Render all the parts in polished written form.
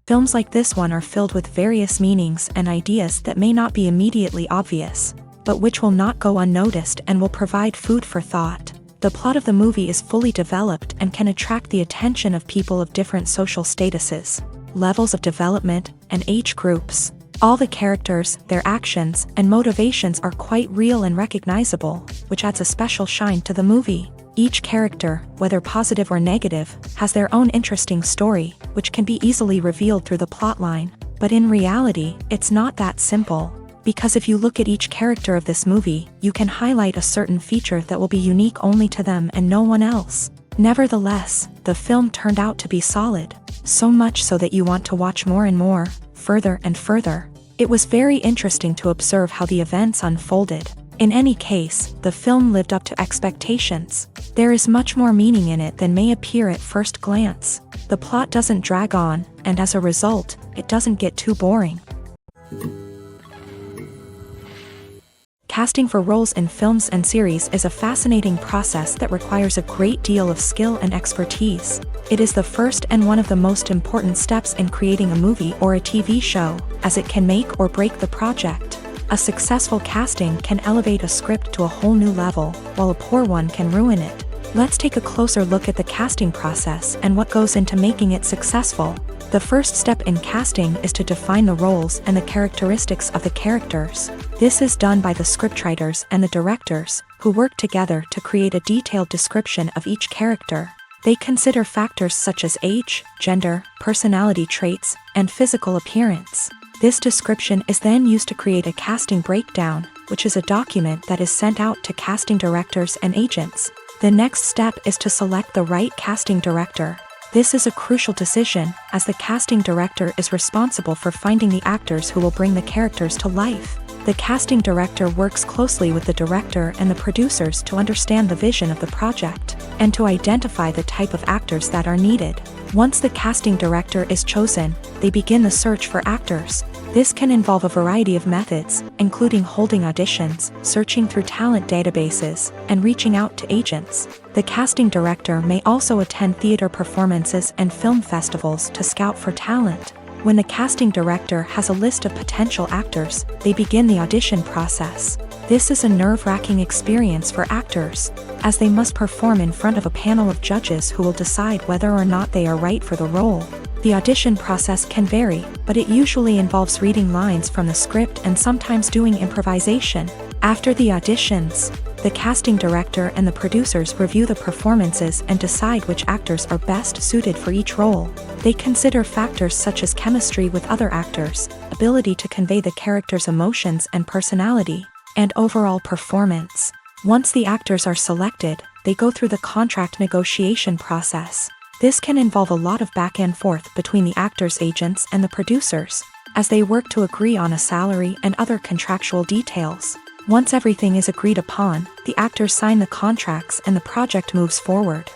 Films like this one are filled with various meanings and ideas that may not be immediately obvious, but which will not go unnoticed and will provide food for thought. The plot of the movie is fully developed and can attract the attention of people of different social statuses, levels of development, and age groups. All the characters, their actions, and motivations are quite real and recognizable, which adds a special shine to the movie. Each character, whether positive or negative, has their own interesting story, which can be easily revealed through the plotline. But in reality, it's not that simple. Because if you look at each character of this movie, you can highlight a certain feature that will be unique only to them and no one else. Nevertheless, the film turned out to be solid. So much so that you want to watch more and more, further and further. It was very interesting to observe how the events unfolded. In any case, the film lived up to expectations. There is much more meaning in it than may appear at first glance. The plot doesn't drag on, and as a result, it doesn't get too boring. Casting for roles in films and series is a fascinating process that requires a great deal of skill and expertise. It is the first and one of the most important steps in creating a movie or a TV show, as it can make or break the project. A successful casting can elevate a script to a whole new level, while a poor one can ruin it. Let's take a closer look at the casting process and what goes into making it successful. The first step in casting is to define the roles and the characteristics of the characters. This is done by the scriptwriters and the directors, who work together to create a detailed description of each character. They consider factors such as age, gender, personality traits, and physical appearance. This description is then used to create a casting breakdown, which is a document that is sent out to casting directors and agents. The next step is to select the right casting director. This is a crucial decision, as the casting director is responsible for finding the actors who will bring the characters to life. The casting director works closely with the director and the producers to understand the vision of the project, and to identify the type of actors that are needed. Once the casting director is chosen, they begin the search for actors. This can involve a variety of methods, including holding auditions, searching through talent databases, and reaching out to agents. The casting director may also attend theater performances and film festivals to scout for talent. When the casting director has a list of potential actors, they begin the audition process. This is a nerve-wracking experience for actors, as they must perform in front of a panel of judges who will decide whether or not they are right for the role. The audition process can vary, but it usually involves reading lines from the script and sometimes doing improvisation. After the auditions, the casting director and the producers review the performances and decide which actors are best suited for each role. They consider factors such as chemistry with other actors, ability to convey the character's emotions and personality, and overall performance. Once the actors are selected, they go through the contract negotiation process. This can involve a lot of back and forth between the actors' agents and the producers, as they work to agree on a salary and other contractual details. Once everything is agreed upon, the actors sign the contracts and the project moves forward.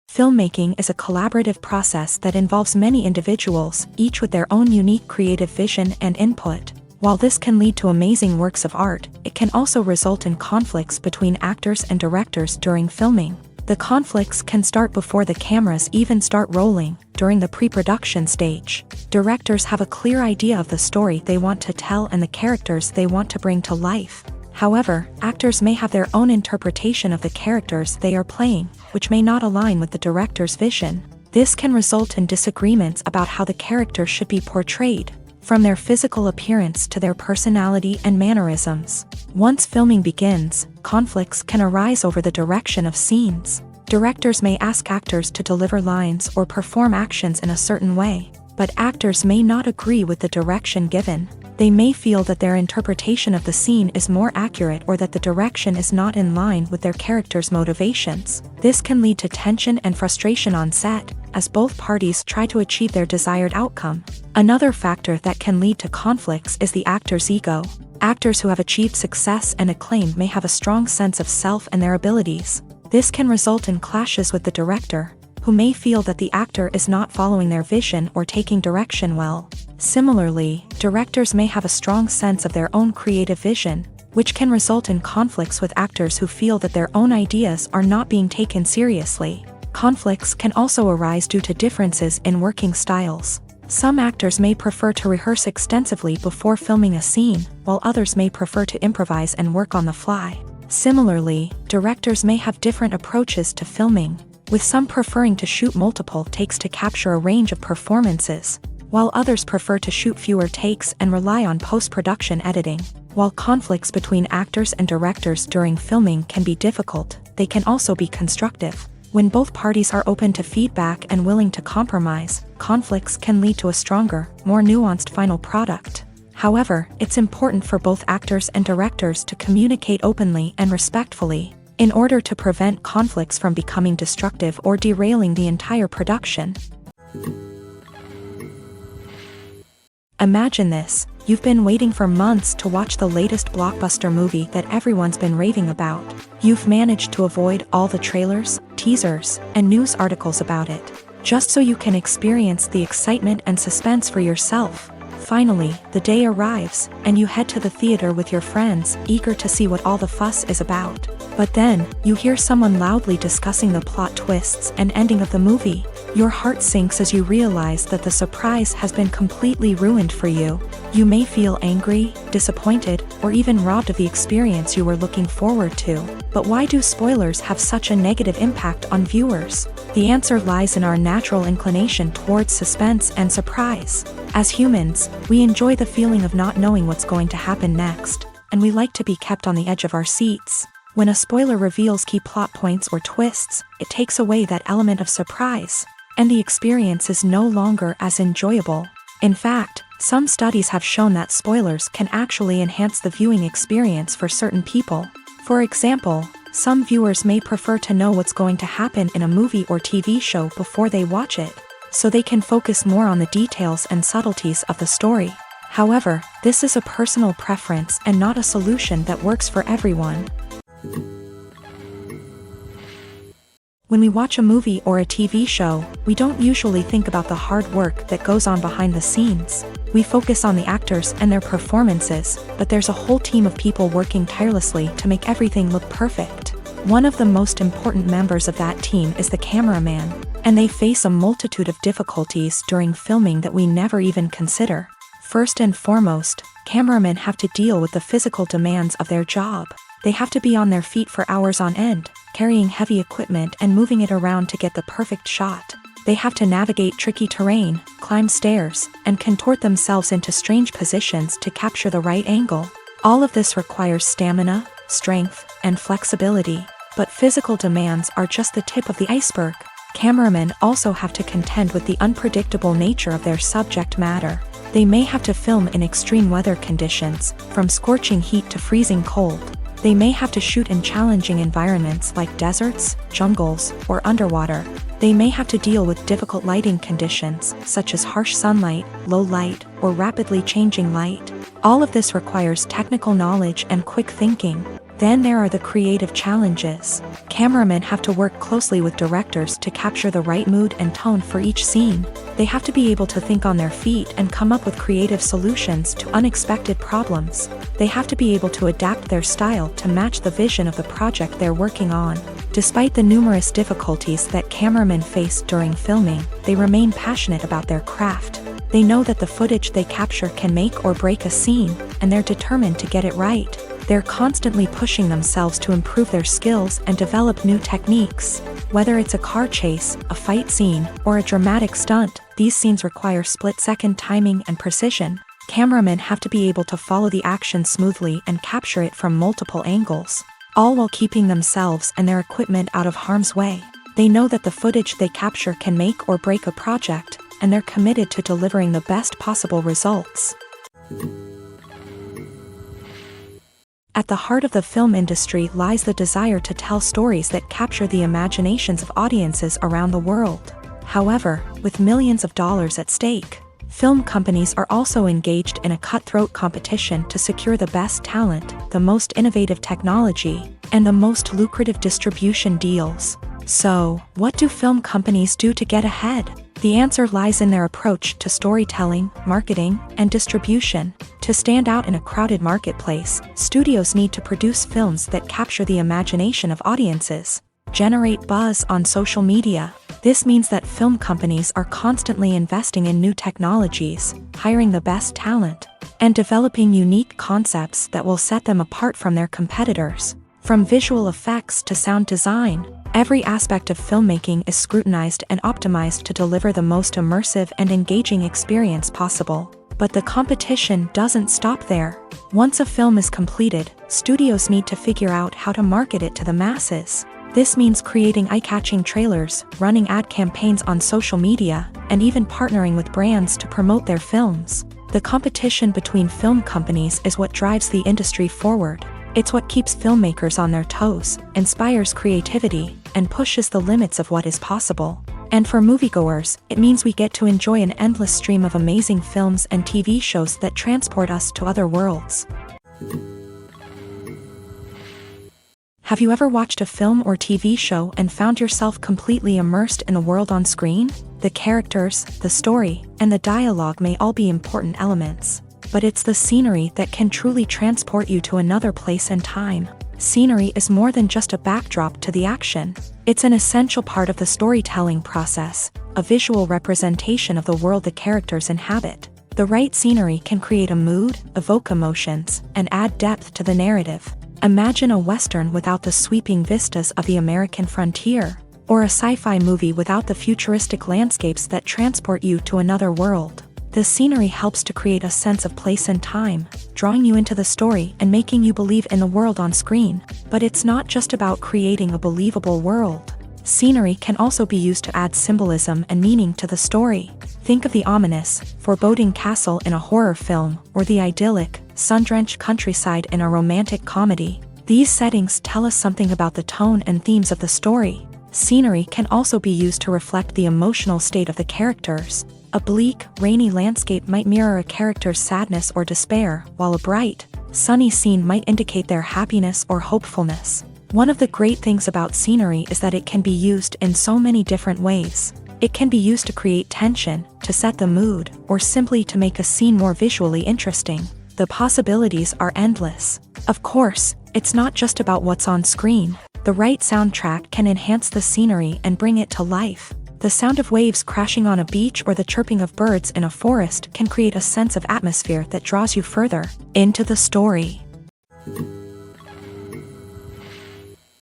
Filmmaking is a collaborative process that involves many individuals, each with their own unique creative vision and input. While this can lead to amazing works of art, it can also result in conflicts between actors and directors during filming. The conflicts can start before the cameras even start rolling, during the pre-production stage. Directors have a clear idea of the story they want to tell and the characters they want to bring to life. However, actors may have their own interpretation of the characters they are playing, which may not align with the director's vision. This can result in disagreements about how the character should be portrayed, from their physical appearance to their personality and mannerisms. Once filming begins, conflicts can arise over the direction of scenes. Directors may ask actors to deliver lines or perform actions in a certain way, but actors may not agree with the direction given. They may feel that their interpretation of the scene is more accurate or that the direction is not in line with their character's motivations. This can lead to tension and frustration on set, as both parties try to achieve their desired outcome. Another factor that can lead to conflicts is the actor's ego. Actors who have achieved success and acclaim may have a strong sense of self and their abilities. This can result in clashes with the director, who may feel that the actor is not following their vision or taking direction well. Similarly, directors may have a strong sense of their own creative vision, which can result in conflicts with actors who feel that their own ideas are not being taken seriously. Conflicts can also arise due to differences in working styles. Some actors may prefer to rehearse extensively before filming a scene, while others may prefer to improvise and work on the fly. Similarly, directors may have different approaches to filming, with some preferring to shoot multiple takes to capture a range of performances, while others prefer to shoot fewer takes and rely on post-production editing. While conflicts between actors and directors during filming can be difficult, they can also be constructive. When both parties are open to feedback and willing to compromise, conflicts can lead to a stronger, more nuanced final product. However, it's important for both actors and directors to communicate openly and respectfully, in order to prevent conflicts from becoming destructive or derailing the entire production. Imagine this: you've been waiting for months to watch the latest blockbuster movie that everyone's been raving about. You've managed to avoid all the trailers, teasers, and news articles about it, just so you can experience the excitement and suspense for yourself. Finally, the day arrives, and you head to the theater with your friends, eager to see what all the fuss is about. But then, you hear someone loudly discussing the plot twists and ending of the movie. Your heart sinks as you realize that the surprise has been completely ruined for you. You may feel angry, disappointed, or even robbed of the experience you were looking forward to. But why do spoilers have such a negative impact on viewers? The answer lies in our natural inclination towards suspense and surprise. As humans, we enjoy the feeling of not knowing what's going to happen next, and we like to be kept on the edge of our seats. When a spoiler reveals key plot points or twists, it takes away that element of surprise, and the experience is no longer as enjoyable. In fact, some studies have shown that spoilers can actually enhance the viewing experience for certain people. For example, some viewers may prefer to know what's going to happen in a movie or TV show before they watch it, so they can focus more on the details and subtleties of the story. However, this is a personal preference and not a solution that works for everyone. When we watch a movie or a TV show, we don't usually think about the hard work that goes on behind the scenes. We focus on the actors and their performances, but there's a whole team of people working tirelessly to make everything look perfect. One of the most important members of that team is the cameraman, and they face a multitude of difficulties during filming that we never even consider. First and foremost, cameramen have to deal with the physical demands of their job. They have to be on their feet for hours on end, carrying heavy equipment and moving it around to get the perfect shot. They have to navigate tricky terrain, climb stairs, and contort themselves into strange positions to capture the right angle. All of this requires stamina, strength, and flexibility. But physical demands are just the tip of the iceberg. Cameramen also have to contend with the unpredictable nature of their subject matter. They may have to film in extreme weather conditions, from scorching heat to freezing cold. They may have to shoot in challenging environments like deserts, jungles, or underwater. They may have to deal with difficult lighting conditions, such as harsh sunlight, low light, or rapidly changing light. All of this requires technical knowledge and quick thinking. Then there are the creative challenges. Cameramen have to work closely with directors to capture the right mood and tone for each scene. They have to be able to think on their feet and come up with creative solutions to unexpected problems. They have to be able to adapt their style to match the vision of the project they're working on. Despite the numerous difficulties that cameramen face during filming, they remain passionate about their craft. They know that the footage they capture can make or break a scene, and they're determined to get it right. They're constantly pushing themselves to improve their skills and develop new techniques. Whether it's a car chase, a fight scene, or a dramatic stunt, these scenes require split-second timing and precision. Cameramen have to be able to follow the action smoothly and capture it from multiple angles, all while keeping themselves and their equipment out of harm's way. They know that the footage they capture can make or break a project, and they're committed to delivering the best possible results. At the heart of the film industry lies the desire to tell stories that capture the imaginations of audiences around the world. However, with millions of dollars at stake, film companies are also engaged in a cutthroat competition to secure the best talent, the most innovative technology, and the most lucrative distribution deals. So, what do film companies do to get ahead? The answer lies in their approach to storytelling, marketing, and distribution. To stand out in a crowded marketplace, studios need to produce films that capture the imagination of audiences. Generate buzz on social media. This means that film companies are constantly investing in new technologies, hiring the best talent, and developing unique concepts that will set them apart from their competitors. From visual effects to sound design, every aspect of filmmaking is scrutinized and optimized to deliver the most immersive and engaging experience possible. But the competition doesn't stop there. Once a film is completed, studios need to figure out how to market it to the masses. This means creating eye-catching trailers, running ad campaigns on social media, and even partnering with brands to promote their films. The competition between film companies is what drives the industry forward. It's what keeps filmmakers on their toes, inspires creativity, and pushes the limits of what is possible. And for moviegoers, it means we get to enjoy an endless stream of amazing films and TV shows that transport us to other worlds. Have you ever watched a film or TV show and found yourself completely immersed in the world on screen? The characters, the story, and the dialogue may all be important elements, but it's the scenery that can truly transport you to another place and time. Scenery is more than just a backdrop to the action. It's an essential part of the storytelling process, a visual representation of the world the characters inhabit. The right scenery can create a mood, evoke emotions, and add depth to the narrative. Imagine a Western without the sweeping vistas of the American frontier, or a sci-fi movie without the futuristic landscapes that transport you to another world. The scenery helps to create a sense of place and time, drawing you into the story and making you believe in the world on screen. But it's not just about creating a believable world. Scenery can also be used to add symbolism and meaning to the story. Think of the ominous, foreboding castle in a horror film, or the idyllic, sun-drenched countryside in a romantic comedy. These settings tell us something about the tone and themes of the story. Scenery can also be used to reflect the emotional state of the characters. A bleak, rainy landscape might mirror a character's sadness or despair, while a bright, sunny scene might indicate their happiness or hopefulness. One of the great things about scenery is that it can be used in so many different ways. It can be used to create tension, to set the mood, or simply to make a scene more visually interesting. The possibilities are endless. Of course, it's not just about what's on screen. The right soundtrack can enhance the scenery and bring it to life. The sound of waves crashing on a beach or the chirping of birds in a forest can create a sense of atmosphere that draws you further into the story.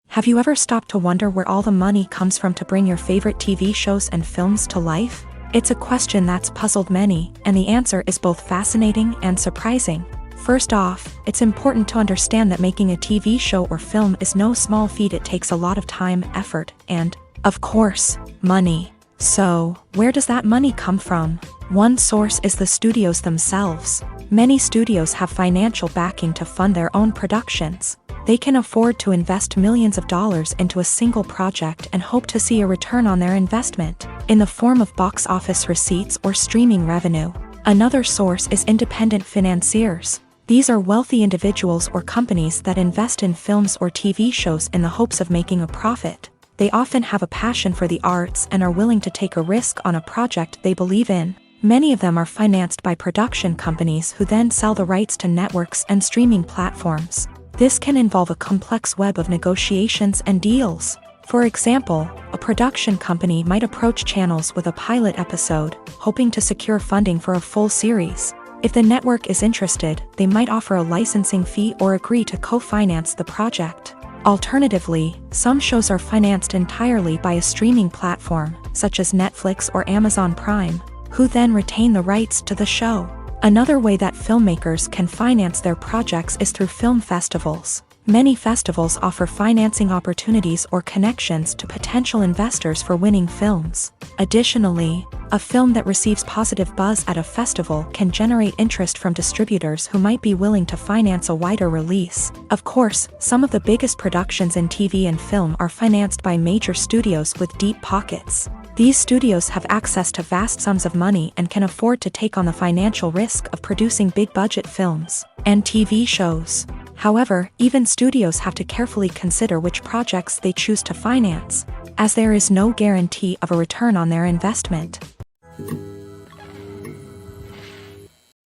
Have you ever stopped to wonder where all the money comes from to bring your favorite TV shows and films to life? It's a question that's puzzled many, and the answer is both fascinating and surprising. First off, it's important to understand that making a TV show or film is no small feat. It takes a lot of time, effort, and, of course, money. So, where does that money come from? One source is the studios themselves. Many studios have financial backing to fund their own productions. They can afford to invest millions of dollars into a single project and hope to see a return on their investment, in the form of box office receipts or streaming revenue. Another source is independent financiers. These are wealthy individuals or companies that invest in films or TV shows in the hopes of making a profit. They often have a passion for the arts and are willing to take a risk on a project they believe in. Many of them are financed by production companies who then sell the rights to networks and streaming platforms. This can involve a complex web of negotiations and deals. For example, a production company might approach channels with a pilot episode, hoping to secure funding for a full series. If the network is interested, they might offer a licensing fee or agree to co-finance the project. Alternatively, some shows are financed entirely by a streaming platform, such as Netflix or Amazon Prime, who then retain the rights to the show. Another way that filmmakers can finance their projects is through film festivals. Many festivals offer financing opportunities or connections to potential investors for winning films. Additionally, a film that receives positive buzz at a festival can generate interest from distributors who might be willing to finance a wider release. Of course, some of the biggest productions in TV and film are financed by major studios with deep pockets. These studios have access to vast sums of money and can afford to take on the financial risk of producing big-budget films and TV shows. However, even studios have to carefully consider which projects they choose to finance, as there is no guarantee of a return on their investment.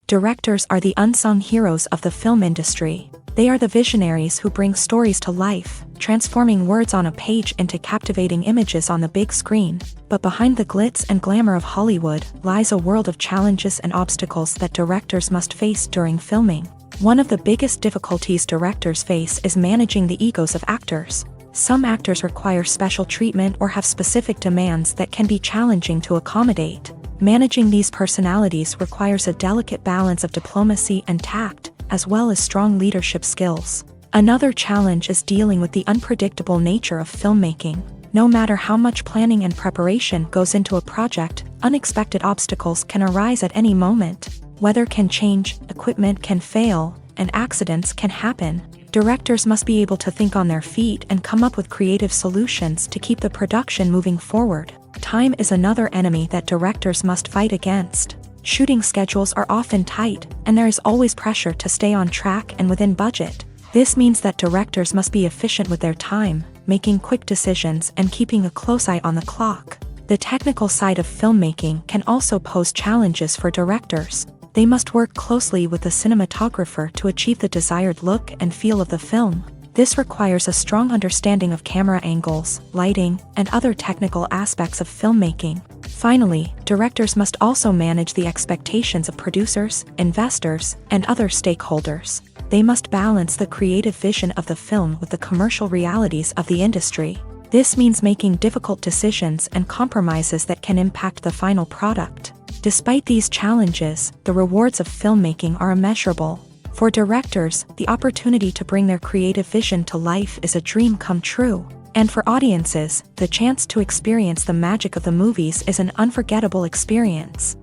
Directors are the unsung heroes of the film industry. They are the visionaries who bring stories to life, transforming words on a page into captivating images on the big screen. But behind the glitz and glamour of Hollywood lies a world of challenges and obstacles that directors must face during filming. One of the biggest difficulties directors face is managing the egos of actors. Some actors require special treatment or have specific demands that can be challenging to accommodate. Managing these personalities requires a delicate balance of diplomacy and tact, as well as strong leadership skills. Another challenge is dealing with the unpredictable nature of filmmaking. No matter how much planning and preparation goes into a project, unexpected obstacles can arise at any moment. Weather can change, equipment can fail, and accidents can happen. Directors must be able to think on their feet and come up with creative solutions to keep the production moving forward. Time is another enemy that directors must fight against. Shooting schedules are often tight, and there is always pressure to stay on track and within budget. This means that directors must be efficient with their time, making quick decisions and keeping a close eye on the clock. The technical side of filmmaking can also pose challenges for directors. They must work closely with the cinematographer to achieve the desired look and feel of the film. This requires a strong understanding of camera angles, lighting, and other technical aspects of filmmaking. Finally, directors must also manage the expectations of producers, investors, and other stakeholders. They must balance the creative vision of the film with the commercial realities of the industry. This means making difficult decisions and compromises that can impact the final product. Despite these challenges, the rewards of filmmaking are immeasurable. For directors, the opportunity to bring their creative vision to life is a dream come true. And for audiences, the chance to experience the magic of the movies is an unforgettable experience.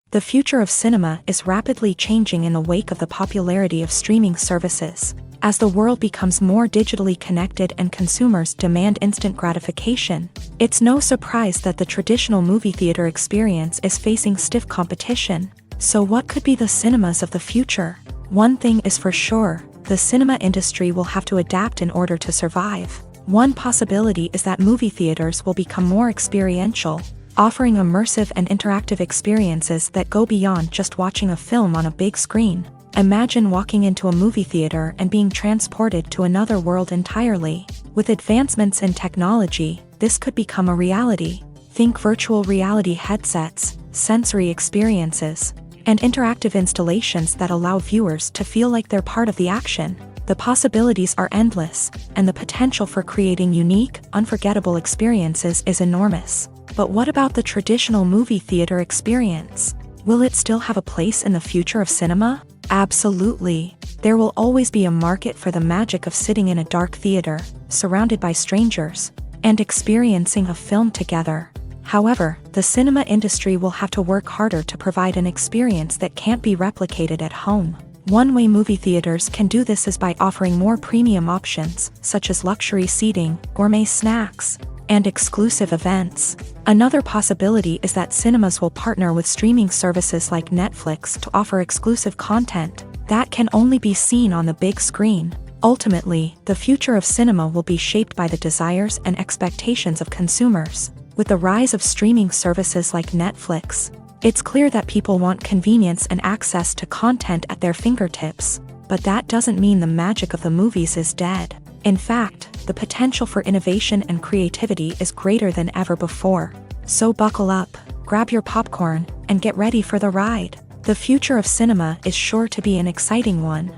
The future of cinema is rapidly changing in the wake of the popularity of streaming services. As the world becomes more digitally connected and consumers demand instant gratification, it's no surprise that the traditional movie theater experience is facing stiff competition. So what could be the cinemas of the future? One thing is for sure, the cinema industry will have to adapt in order to survive. One possibility is that movie theaters will become more experiential, offering immersive and interactive experiences that go beyond just watching a film on a big screen. Imagine walking into a movie theater and being transported to another world entirely. With advancements in technology, this could become a reality. Think virtual reality headsets, sensory experiences, and interactive installations that allow viewers to feel like they're part of the action. The possibilities are endless, and the potential for creating unique, unforgettable experiences is enormous. But what about the traditional movie theater experience? Will it still have a place in the future of cinema? Absolutely. There will always be a market for the magic of sitting in a dark theater, surrounded by strangers, and experiencing a film together. However, the cinema industry will have to work harder to provide an experience that can't be replicated at home. One way movie theaters can do this is by offering more premium options, such as luxury seating, gourmet snacks, and exclusive events. Another possibility is that cinemas will partner with streaming services like Netflix to offer exclusive content that can only be seen on the big screen. Ultimately, the future of cinema will be shaped by the desires and expectations of consumers. With the rise of streaming services like Netflix, it's clear that people want convenience and access to content at their fingertips. But that doesn't mean the magic of the movies is dead. In fact, the potential for innovation and creativity is greater than ever before. So buckle up, grab your popcorn, and get ready for the ride. The future of cinema is sure to be an exciting one.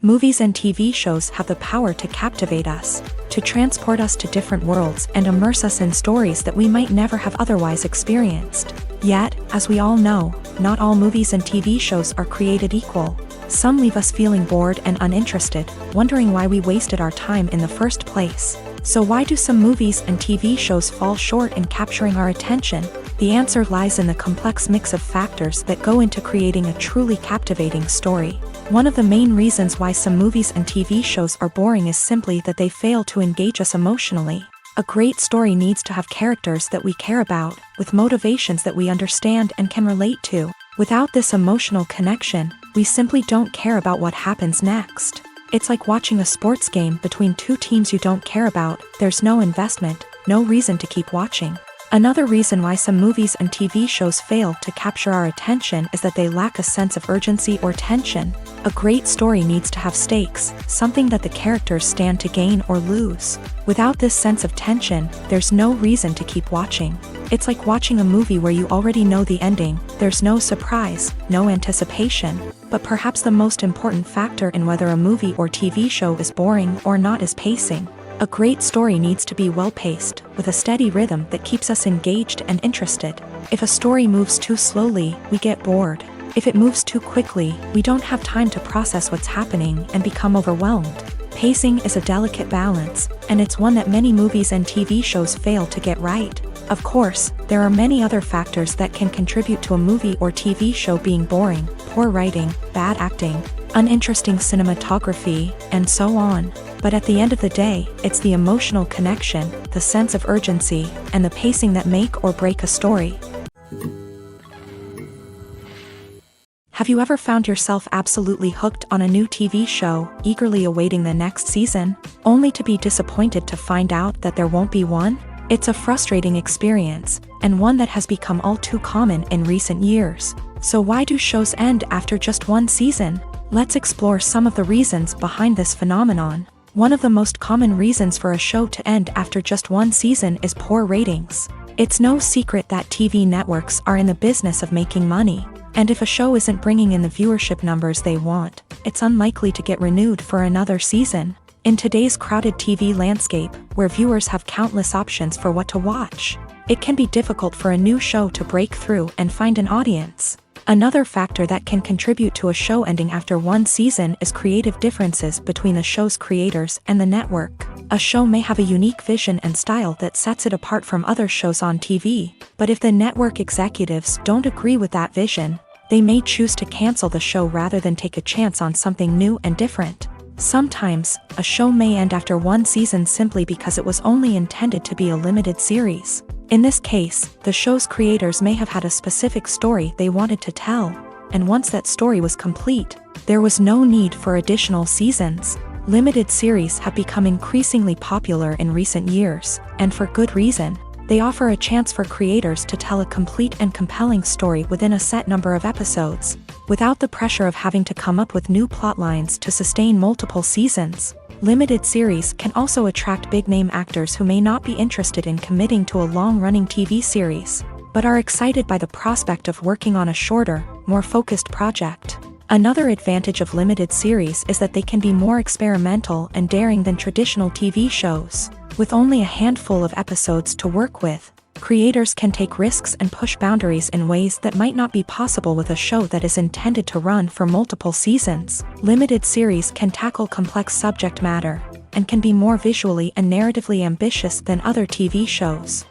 Movies and TV shows have the power to captivate us, to transport us to different worlds and immerse us in stories that we might never have otherwise experienced. Yet, as we all know, not all movies and TV shows are created equal. Some leave us feeling bored and uninterested, wondering why we wasted our time in the first place. So why do some movies and TV shows fall short in capturing our attention? The answer lies in the complex mix of factors that go into creating a truly captivating story. One of the main reasons why some movies and TV shows are boring is simply that they fail to engage us emotionally. A great story needs to have characters that we care about, with motivations that we understand and can relate to. Without this emotional connection, we simply don't care about what happens next. It's like watching a sports game between two teams you don't care about. There's no investment, no reason to keep watching. Another reason why some movies and TV shows fail to capture our attention is that they lack a sense of urgency or tension. A great story needs to have stakes, something that the characters stand to gain or lose. Without this sense of tension, there's no reason to keep watching. It's like watching a movie where you already know the ending, there's no surprise, no anticipation. But perhaps the most important factor in whether a movie or TV show is boring or not is pacing. A great story needs to be well-paced, with a steady rhythm that keeps us engaged and interested. If a story moves too slowly, we get bored. If it moves too quickly, we don't have time to process what's happening and become overwhelmed. Pacing is a delicate balance, and it's one that many movies and TV shows fail to get right. Of course, there are many other factors that can contribute to a movie or TV show being boring: poor writing, bad acting, uninteresting cinematography, and so on. But at the end of the day, it's the emotional connection, the sense of urgency, and the pacing that make or break a story. Have you ever found yourself absolutely hooked on a new TV show, eagerly awaiting the next season, only to be disappointed to find out that there won't be one? It's a frustrating experience, and one that has become all too common in recent years. So why do shows end after just one season? Let's explore some of the reasons behind this phenomenon. One of the most common reasons for a show to end after just one season is poor ratings. It's no secret that TV networks are in the business of making money, and if a show isn't bringing in the viewership numbers they want, it's unlikely to get renewed for another season. In today's crowded TV landscape, where viewers have countless options for what to watch, it can be difficult for a new show to break through and find an audience. Another factor that can contribute to a show ending after one season is creative differences between the show's creators and the network. A show may have a unique vision and style that sets it apart from other shows on TV, but if the network executives don't agree with that vision, they may choose to cancel the show rather than take a chance on something new and different. Sometimes, a show may end after one season simply because it was only intended to be a limited series. In this case, the show's creators may have had a specific story they wanted to tell, and once that story was complete, there was no need for additional seasons. Limited series have become increasingly popular in recent years, and for good reason. They offer a chance for creators to tell a complete and compelling story within a set number of episodes, without the pressure of having to come up with new plotlines to sustain multiple seasons. Limited series can also attract big-name actors who may not be interested in committing to a long-running TV series, but are excited by the prospect of working on a shorter, more focused project. Another advantage of limited series is that they can be more experimental and daring than traditional TV shows. With only a handful of episodes to work with, creators can take risks and push boundaries in ways that might not be possible with a show that is intended to run for multiple seasons. Limited series can tackle complex subject matter, and can be more visually and narratively ambitious than other TV shows.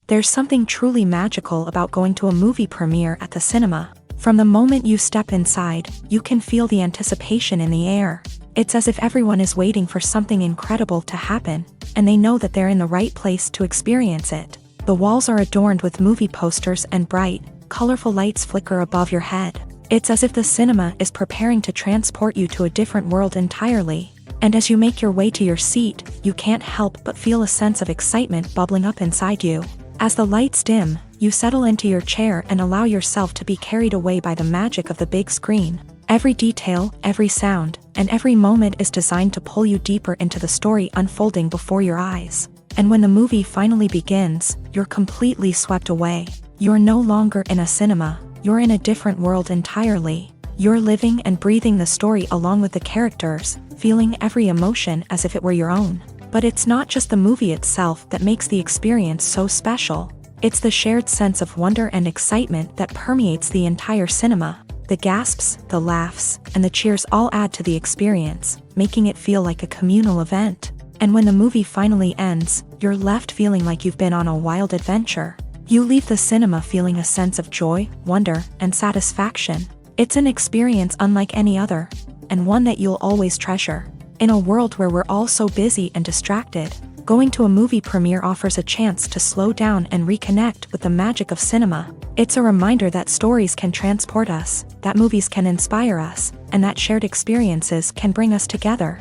There's something truly magical about going to a movie premiere at the cinema. From the moment you step inside, you can feel the anticipation in the air. It's as if everyone is waiting for something incredible to happen, and they know that they're in the right place to experience it. The walls are adorned with movie posters and bright, colorful lights flicker above your head. It's as if the cinema is preparing to transport you to a different world entirely. And as you make your way to your seat, you can't help but feel a sense of excitement bubbling up inside you. As the lights dim, you settle into your chair and allow yourself to be carried away by the magic of the big screen. Every detail, every sound, and every moment is designed to pull you deeper into the story unfolding before your eyes. And when the movie finally begins, you're completely swept away. You're no longer in a cinema, you're in a different world entirely. You're living and breathing the story along with the characters, feeling every emotion as if it were your own. But it's not just the movie itself that makes the experience so special. It's the shared sense of wonder and excitement that permeates the entire cinema. The gasps, the laughs, and the cheers all add to the experience, making it feel like a communal event. And when the movie finally ends, you're left feeling like you've been on a wild adventure. You leave the cinema feeling a sense of joy, wonder, and satisfaction. It's an experience unlike any other, and one that you'll always treasure. In a world where we're all so busy and distracted, going to a movie premiere offers a chance to slow down and reconnect with the magic of cinema. It's a reminder that stories can transport us, that movies can inspire us, and that shared experiences can bring us together.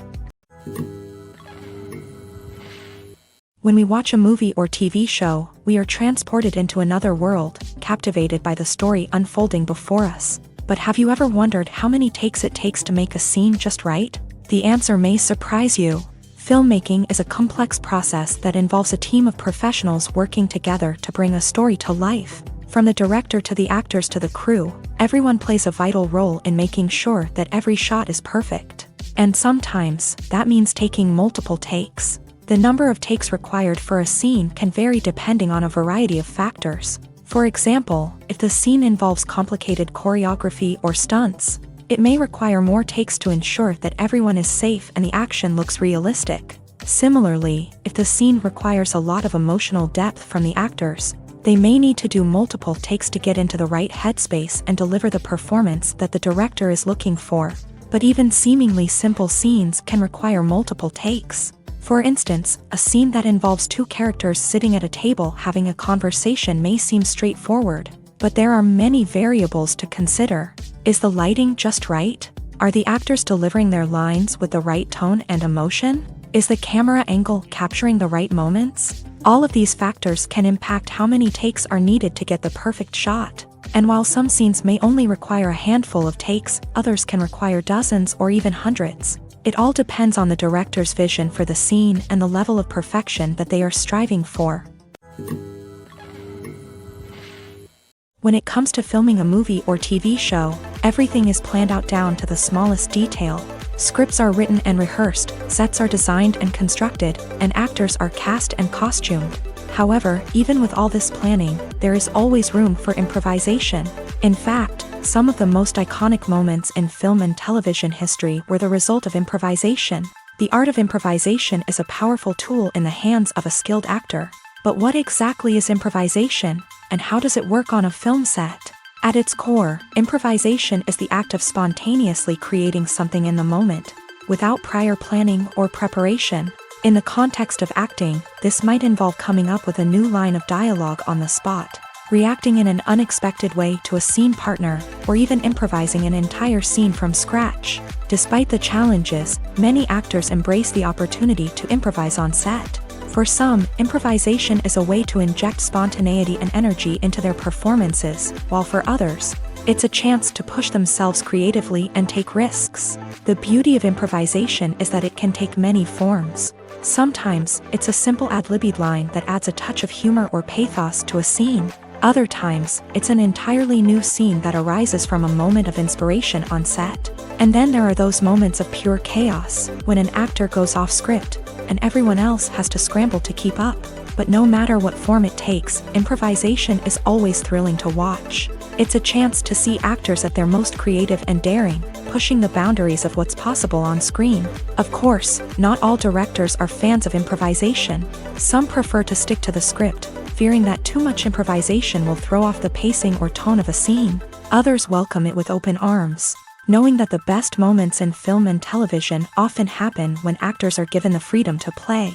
When we watch a movie or TV show, we are transported into another world, captivated by the story unfolding before us. But have you ever wondered how many takes it takes to make a scene just right? The answer may surprise you. Filmmaking is a complex process that involves a team of professionals working together to bring a story to life. From the director to the actors to the crew, everyone plays a vital role in making sure that every shot is perfect. And sometimes, that means taking multiple takes. The number of takes required for a scene can vary depending on a variety of factors. For example, if the scene involves complicated choreography or stunts, it may require more takes to ensure that everyone is safe and the action looks realistic. Similarly, if the scene requires a lot of emotional depth from the actors, they may need to do multiple takes to get into the right headspace and deliver the performance that the director is looking for. But even seemingly simple scenes can require multiple takes. For instance, a scene that involves two characters sitting at a table having a conversation may seem straightforward, but there are many variables to consider. Is the lighting just right? Are the actors delivering their lines with the right tone and emotion? Is the camera angle capturing the right moments? All of these factors can impact how many takes are needed to get the perfect shot. And while some scenes may only require a handful of takes, others can require dozens or even hundreds. It all depends on the director's vision for the scene and the level of perfection that they are striving for. When it comes to filming a movie or TV show, everything is planned out down to the smallest detail. Scripts are written and rehearsed, sets are designed and constructed, and actors are cast and costumed. However, even with all this planning, there is always room for improvisation. In fact, some of the most iconic moments in film and television history were the result of improvisation. The art of improvisation is a powerful tool in the hands of a skilled actor. But what exactly is improvisation, and how does it work on a film set? At its core, improvisation is the act of spontaneously creating something in the moment, without prior planning or preparation. In the context of acting, this might involve coming up with a new line of dialogue on the spot, reacting in an unexpected way to a scene partner, or even improvising an entire scene from scratch. Despite the challenges, many actors embrace the opportunity to improvise on set. For some, improvisation is a way to inject spontaneity and energy into their performances, while for others, it's a chance to push themselves creatively and take risks. The beauty of improvisation is that it can take many forms. Sometimes, it's a simple ad-libbed line that adds a touch of humor or pathos to a scene. Other times, it's an entirely new scene that arises from a moment of inspiration on set. And then there are those moments of pure chaos, when an actor goes off script, and everyone else has to scramble to keep up. But no matter what form it takes, improvisation is always thrilling to watch. It's a chance to see actors at their most creative and daring, pushing the boundaries of what's possible on screen. Of course, not all directors are fans of improvisation. Some prefer to stick to the script, fearing that too much improvisation will throw off the pacing or tone of a scene. Others welcome it with open arms, knowing that the best moments in film and television often happen when actors are given the freedom to play.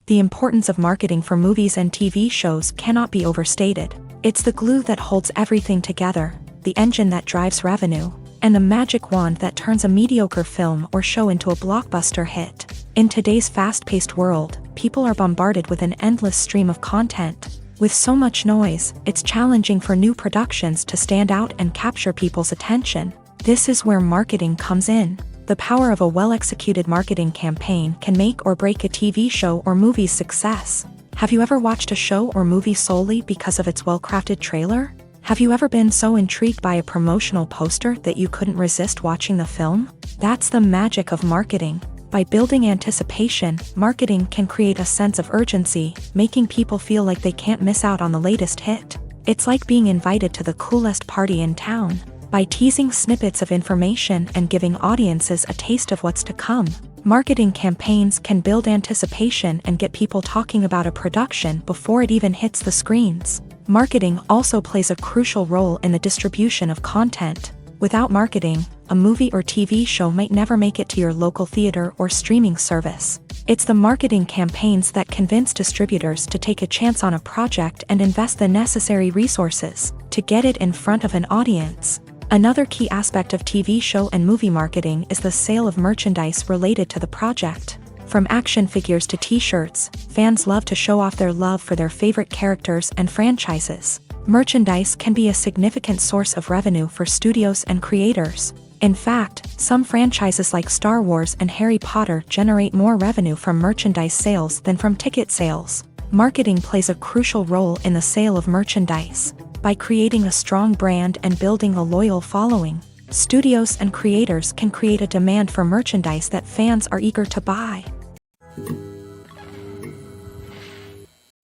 The importance of marketing for movies and TV shows cannot be overstated. It's the glue that holds everything together, the engine that drives revenue, and the magic wand that turns a mediocre film or show into a blockbuster hit. In today's fast-paced world, people are bombarded with an endless stream of content. With so much noise, it's challenging for new productions to stand out and capture people's attention. This is where marketing comes in. The power of a well-executed marketing campaign can make or break a TV show or movie's success. Have you ever watched a show or movie solely because of its well-crafted trailer? Have you ever been so intrigued by a promotional poster that you couldn't resist watching the film? That's the magic of marketing. By building anticipation, marketing can create a sense of urgency, making people feel like they can't miss out on the latest hit. It's like being invited to the coolest party in town. By teasing snippets of information and giving audiences a taste of what's to come, marketing campaigns can build anticipation and get people talking about a production before it even hits the screens. Marketing also plays a crucial role in the distribution of content. Without marketing, a movie or TV show might never make it to your local theater or streaming service. It's the marketing campaigns that convince distributors to take a chance on a project and invest the necessary resources to get it in front of an audience. Another key aspect of TV show and movie marketing is the sale of merchandise related to the project. From action figures to t-shirts, fans love to show off their love for their favorite characters and franchises. Merchandise can be a significant source of revenue for studios and creators. In fact, some franchises like Star Wars and Harry Potter generate more revenue from merchandise sales than from ticket sales. Marketing plays a crucial role in the sale of merchandise. By creating a strong brand and building a loyal following, studios and creators can create a demand for merchandise that fans are eager to buy.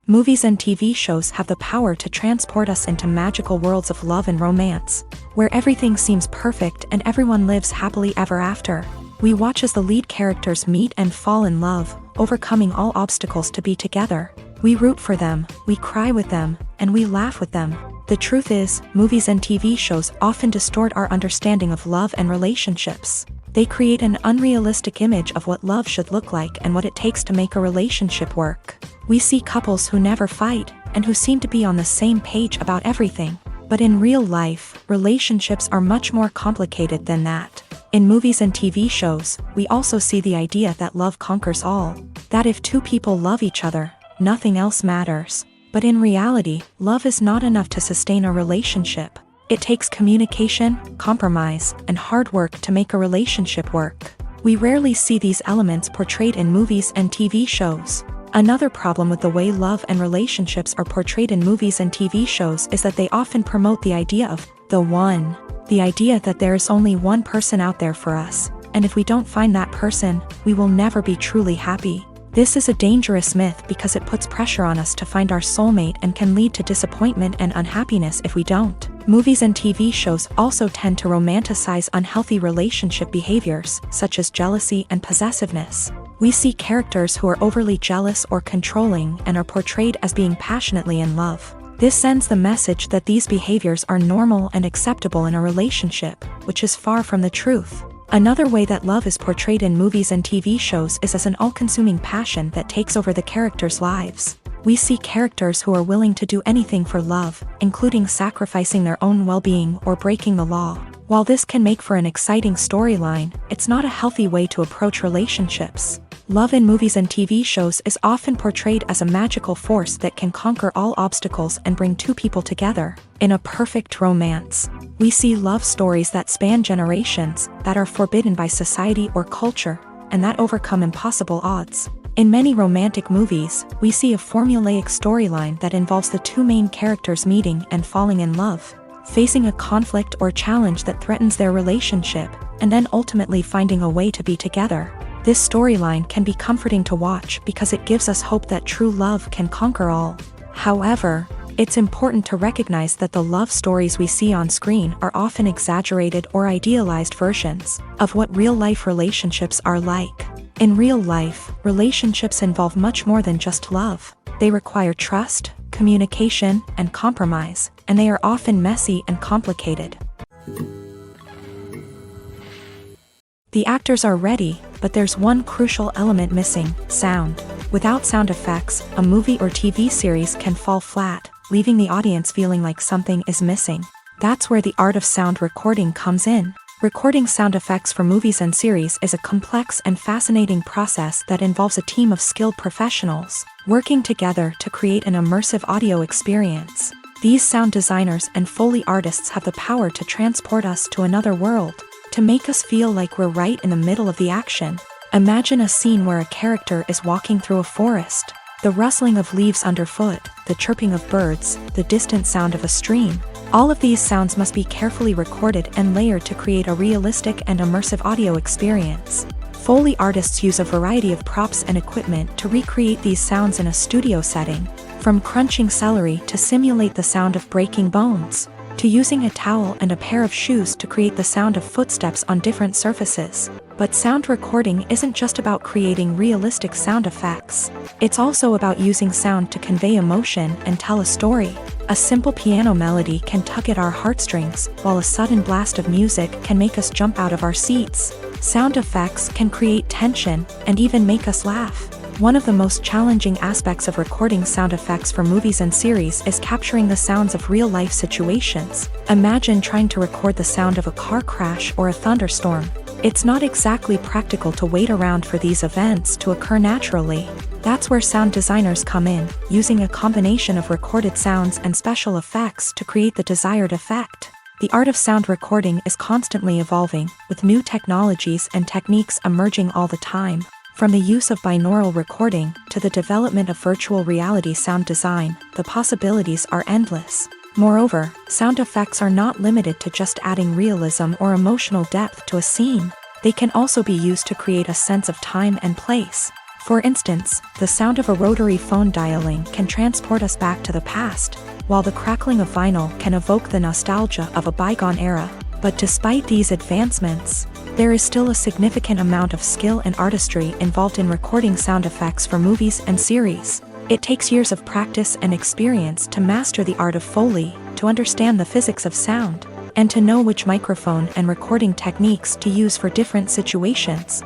Movies and TV shows have the power to transport us into magical worlds of love and romance, where everything seems perfect and everyone lives happily ever after. We watch as the lead characters meet and fall in love, overcoming all obstacles to be together. We root for them, we cry with them, and we laugh with them. The truth is, movies and TV shows often distort our understanding of love and relationships. They create an unrealistic image of what love should look like and what it takes to make a relationship work. We see couples who never fight, and who seem to be on the same page about everything. But in real life, relationships are much more complicated than that. In movies and TV shows, we also see the idea that love conquers all. That if two people love each other, nothing else matters. But in reality, love is not enough to sustain a relationship. It takes communication, compromise, and hard work to make a relationship work. We rarely see these elements portrayed in movies and TV shows. Another problem with the way love and relationships are portrayed in movies and TV shows is that they often promote the idea of the one. The idea that there is only one person out there for us, and if we don't find that person, we will never be truly happy. This is a dangerous myth because it puts pressure on us to find our soulmate and can lead to disappointment and unhappiness if we don't. Movies and TV shows also tend to romanticize unhealthy relationship behaviors, such as jealousy and possessiveness. We see characters who are overly jealous or controlling and are portrayed as being passionately in love. This sends the message that these behaviors are normal and acceptable in a relationship, which is far from the truth. Another way that love is portrayed in movies and TV shows is as an all-consuming passion that takes over the characters' lives. We see characters who are willing to do anything for love, including sacrificing their own well-being or breaking the law. While this can make for an exciting storyline, it's not a healthy way to approach relationships. Love in movies and TV shows is often portrayed as a magical force that can conquer all obstacles and bring two people together in a perfect romance. We see love stories that span generations, that are forbidden by society or culture, and that overcome impossible odds. In many romantic movies, we see a formulaic storyline that involves the two main characters meeting and falling in love, facing a conflict or challenge that threatens their relationship, and then ultimately finding a way to be together. This storyline can be comforting to watch because it gives us hope that true love can conquer all. However, it's important to recognize that the love stories we see on screen are often exaggerated or idealized versions of what real-life relationships are like. In real life, relationships involve much more than just love. They require trust, communication, and compromise, and they are often messy and complicated. The actors are ready, but there's one crucial element missing: sound. Without sound effects, a movie or TV series can fall flat, leaving the audience feeling like something is missing. That's where the art of sound recording comes in. Recording sound effects for movies and series is a complex and fascinating process that involves a team of skilled professionals working together to create an immersive audio experience. These sound designers and Foley artists have the power to transport us to another world, to make us feel like we're right in the middle of the action. Imagine a scene where a character is walking through a forest. The rustling of leaves underfoot, the chirping of birds, the distant sound of a stream. All of these sounds must be carefully recorded and layered to create a realistic and immersive audio experience. Foley artists use a variety of props and equipment to recreate these sounds in a studio setting, from crunching celery to simulate the sound of breaking bones, to using a towel and a pair of shoes to create the sound of footsteps on different surfaces. But sound recording isn't just about creating realistic sound effects. It's also about using sound to convey emotion and tell a story. A simple piano melody can tug at our heartstrings, while a sudden blast of music can make us jump out of our seats. Sound effects can create tension and even make us laugh. One of the most challenging aspects of recording sound effects for movies and series is capturing the sounds of real-life situations. Imagine trying to record the sound of a car crash or a thunderstorm. It's not exactly practical to wait around for these events to occur naturally. That's where sound designers come in, using a combination of recorded sounds and special effects to create the desired effect. The art of sound recording is constantly evolving, with new technologies and techniques emerging all the time. From the use of binaural recording to the development of virtual reality sound design, the possibilities are endless. Moreover, sound effects are not limited to just adding realism or emotional depth to a scene. They can also be used to create a sense of time and place. For instance, the sound of a rotary phone dialing can transport us back to the past, while the crackling of vinyl can evoke the nostalgia of a bygone era. But despite these advancements, there is still a significant amount of skill and artistry involved in recording sound effects for movies and series. It takes years of practice and experience to master the art of Foley, to understand the physics of sound, and to know which microphone and recording techniques to use for different situations.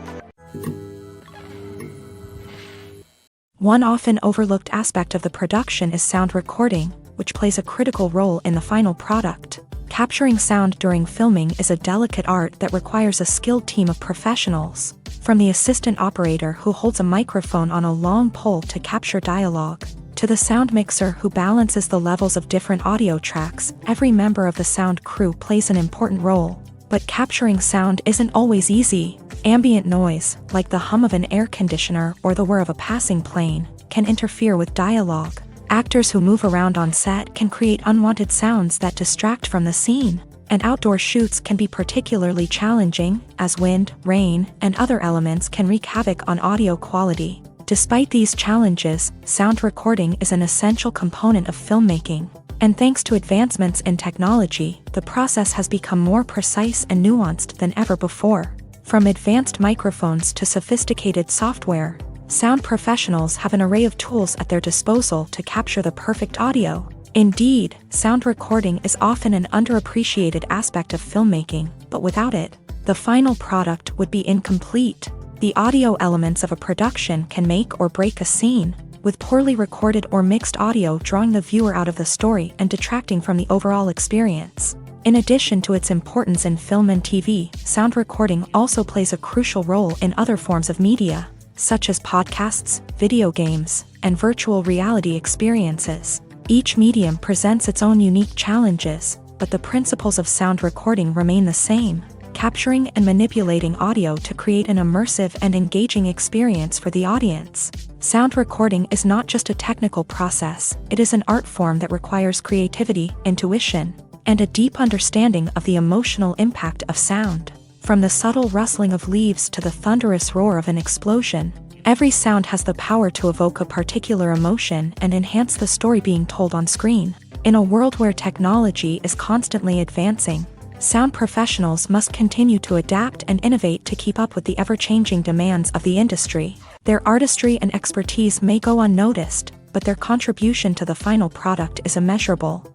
One often overlooked aspect of the production is sound recording, which plays a critical role in the final product. Capturing sound during filming is a delicate art that requires a skilled team of professionals. From the assistant operator who holds a microphone on a long pole to capture dialogue, to the sound mixer who balances the levels of different audio tracks, every member of the sound crew plays an important role. But capturing sound isn't always easy. Ambient noise, like the hum of an air conditioner or the whir of a passing plane, can interfere with dialogue. Actors who move around on set can create unwanted sounds that distract from the scene, and outdoor shoots can be particularly challenging, as wind, rain, and other elements can wreak havoc on audio quality. Despite these challenges, sound recording is an essential component of filmmaking, and thanks to advancements in technology, the process has become more precise and nuanced than ever before. From advanced microphones to sophisticated software, sound professionals have an array of tools at their disposal to capture the perfect audio. Indeed, sound recording is often an underappreciated aspect of filmmaking, but without it, the final product would be incomplete. The audio elements of a production can make or break a scene, with poorly recorded or mixed audio drawing the viewer out of the story and detracting from the overall experience. In addition to its importance in film and TV, sound recording also plays a crucial role in other forms of media, such as podcasts, video games, and virtual reality experiences. Each medium presents its own unique challenges, but the principles of sound recording remain the same: capturing and manipulating audio to create an immersive and engaging experience for the audience. Sound recording is not just a technical process, it is an art form that requires creativity, intuition, and a deep understanding of the emotional impact of sound. From the subtle rustling of leaves to the thunderous roar of an explosion, every sound has the power to evoke a particular emotion and enhance the story being told on screen. In a world where technology is constantly advancing, sound professionals must continue to adapt and innovate to keep up with the ever-changing demands of the industry. Their artistry and expertise may go unnoticed, but their contribution to the final product is immeasurable.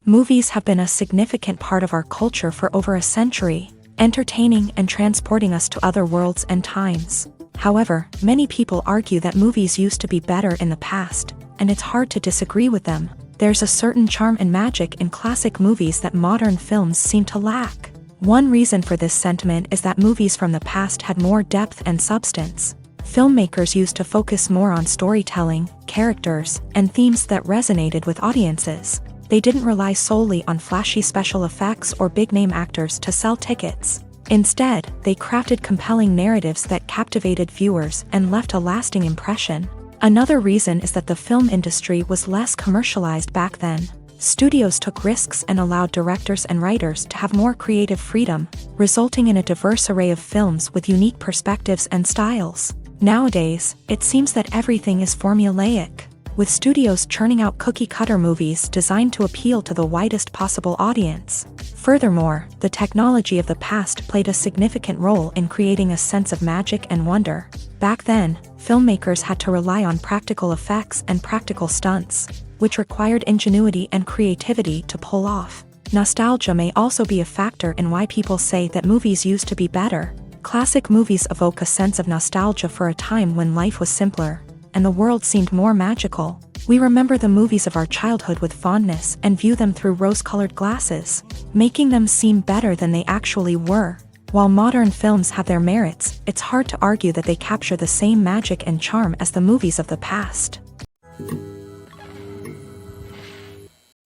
Movies have been a significant part of our culture for over a century, entertaining and transporting us to other worlds and times. However, many people argue that movies used to be better in the past, and it's hard to disagree with them. There's a certain charm and magic in classic movies that modern films seem to lack. One reason for this sentiment is that movies from the past had more depth and substance. Filmmakers used to focus more on storytelling, characters, and themes that resonated with audiences. They didn't rely solely on flashy special effects or big-name actors to sell tickets. Instead, they crafted compelling narratives that captivated viewers and left a lasting impression. Another reason is that the film industry was less commercialized back then. Studios took risks and allowed directors and writers to have more creative freedom, resulting in a diverse array of films with unique perspectives and styles. Nowadays, it seems that everything is formulaic, with studios churning out cookie-cutter movies designed to appeal to the widest possible audience. Furthermore, the technology of the past played a significant role in creating a sense of magic and wonder. Back then, filmmakers had to rely on practical effects and practical stunts, which required ingenuity and creativity to pull off. Nostalgia may also be a factor in why people say that movies used to be better. Classic movies evoke a sense of nostalgia for a time when life was simpler, and the world seemed more magical. We remember the movies of our childhood with fondness and view them through rose-colored glasses, making them seem better than they actually were. While modern films have their merits, it's hard to argue that they capture the same magic and charm as the movies of the past.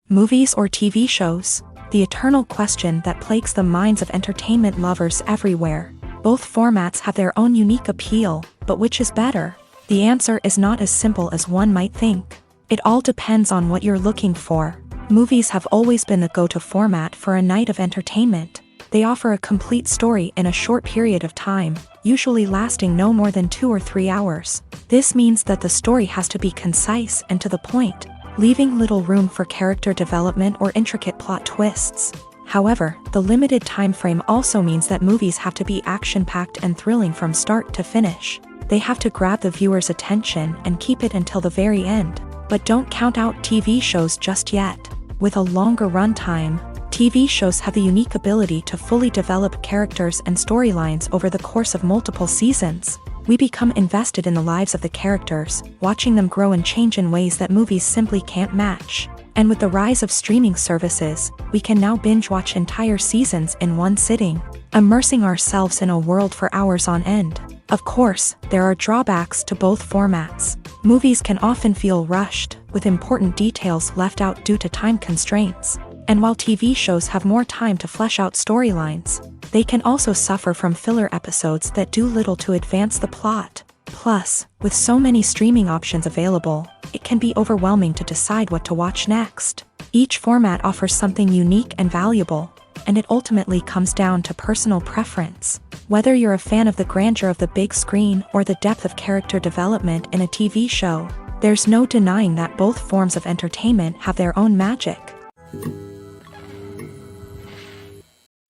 Movies or TV shows? The eternal question that plagues the minds of entertainment lovers everywhere. Both formats have their own unique appeal, but which is better? The answer is not as simple as one might think. It all depends on what you're looking for. Movies have always been the go-to format for a night of entertainment. They offer a complete story in a short period of time, usually lasting no more than 2 or 3 hours. This means that the story has to be concise and to the point, leaving little room for character development or intricate plot twists. However, the limited time frame also means that movies have to be action-packed and thrilling from start to finish. They have to grab the viewer's attention and keep it until the very end. But don't count out TV shows just yet. With a longer runtime, TV shows have the unique ability to fully develop characters and storylines over the course of multiple seasons. We become invested in the lives of the characters, watching them grow and change in ways that movies simply can't match. And with the rise of streaming services, we can now binge-watch entire seasons in one sitting, immersing ourselves in a world for hours on end. Of course, there are drawbacks to both formats. Movies can often feel rushed, with important details left out due to time constraints. And while TV shows have more time to flesh out storylines, they can also suffer from filler episodes that do little to advance the plot. Plus, with so many streaming options available, it can be overwhelming to decide what to watch next. Each format offers something unique and valuable, and it ultimately comes down to personal preference. Whether you're a fan of the grandeur of the big screen or the depth of character development in a TV show, there's no denying that both forms of entertainment have their own magic.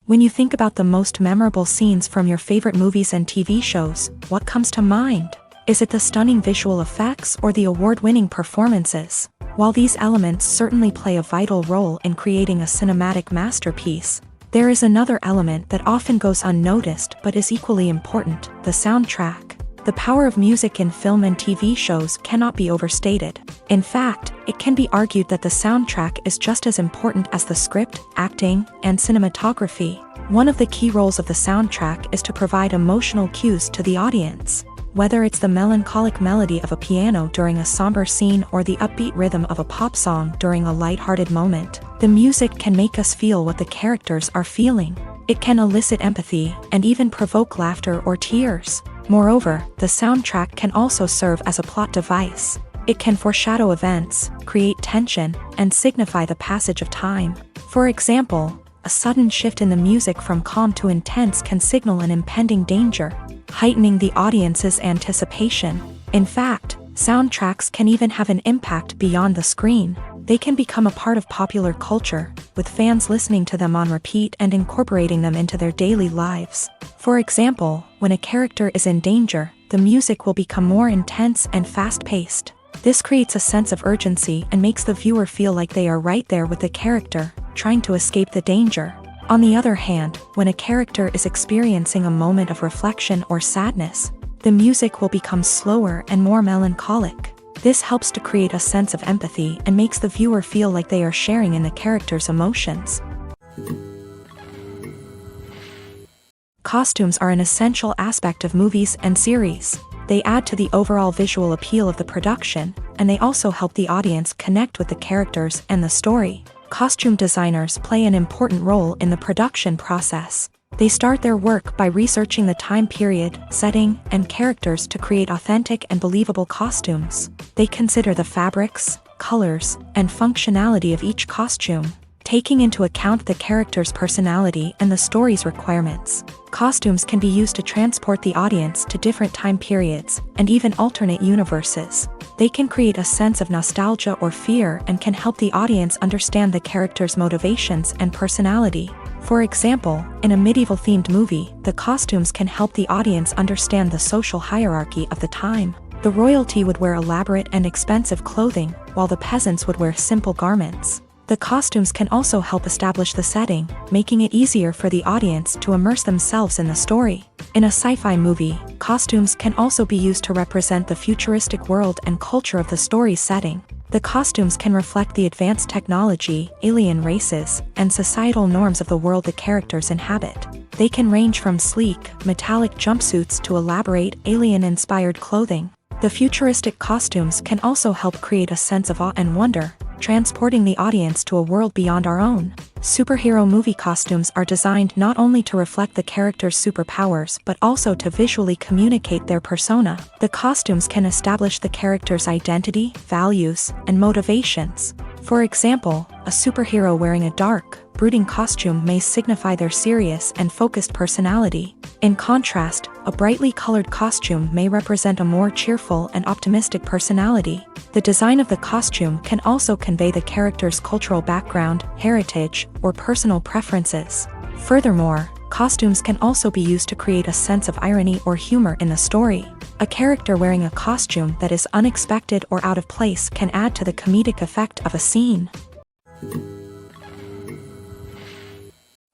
When you think about the most memorable scenes from your favorite movies and TV shows, what comes to mind? Is it the stunning visual effects or the award-winning performances? While these elements certainly play a vital role in creating a cinematic masterpiece, there is another element that often goes unnoticed but is equally important: the soundtrack. The power of music in film and TV shows cannot be overstated. In fact, it can be argued that the soundtrack is just as important as the script, acting, and cinematography. One of the key roles of the soundtrack is to provide emotional cues to the audience. Whether it's the melancholic melody of a piano during a somber scene or the upbeat rhythm of a pop song during a light-hearted moment, the music can make us feel what the characters are feeling. It can elicit empathy and even provoke laughter or tears. Moreover, the soundtrack can also serve as a plot device. It can foreshadow events, create tension, and signify the passage of time. For example, a sudden shift in the music from calm to intense can signal an impending danger, heightening the audience's anticipation. In fact, soundtracks can even have an impact beyond the screen. They can become a part of popular culture, with fans listening to them on repeat and incorporating them into their daily lives. For example, when a character is in danger, the music will become more intense and fast-paced. This creates a sense of urgency and makes the viewer feel like they are right there with the character, trying to escape the danger. On the other hand, when a character is experiencing a moment of reflection or sadness, the music will become slower and more melancholic. This helps to create a sense of empathy and makes the viewer feel like they are sharing in the character's emotions. Costumes are an essential aspect of movies and series. They add to the overall visual appeal of the production, and they also help the audience connect with the characters and the story. Costume designers play an important role in the production process. They start their work by researching the time period, setting, and characters to create authentic and believable costumes. They consider the fabrics, colors, and functionality of each costume, taking into account the character's personality and the story's requirements. Costumes can be used to transport the audience to different time periods and even alternate universes. They can create a sense of nostalgia or fear and can help the audience understand the character's motivations and personality. For example, in a medieval-themed movie, the costumes can help the audience understand the social hierarchy of the time. The royalty would wear elaborate and expensive clothing, while the peasants would wear simple garments. The costumes can also help establish the setting, making it easier for the audience to immerse themselves in the story. In a sci-fi movie, costumes can also be used to represent the futuristic world and culture of the story's setting. The costumes can reflect the advanced technology, alien races, and societal norms of the world the characters inhabit. They can range from sleek, metallic jumpsuits to elaborate, alien-inspired clothing. The futuristic costumes can also help create a sense of awe and wonder, transporting the audience to a world beyond our own. Superhero movie costumes are designed not only to reflect the character's superpowers but also to visually communicate their persona. The costumes can establish the character's identity, values, and motivations. For example, a superhero wearing a dark, brooding costume may signify their serious and focused personality. In contrast, a brightly colored costume may represent a more cheerful and optimistic personality. The design of the costume can also convey the character's cultural background, heritage, or personal preferences. Furthermore, costumes can also be used to create a sense of irony or humor in the story. A character wearing a costume that is unexpected or out of place can add to the comedic effect of a scene.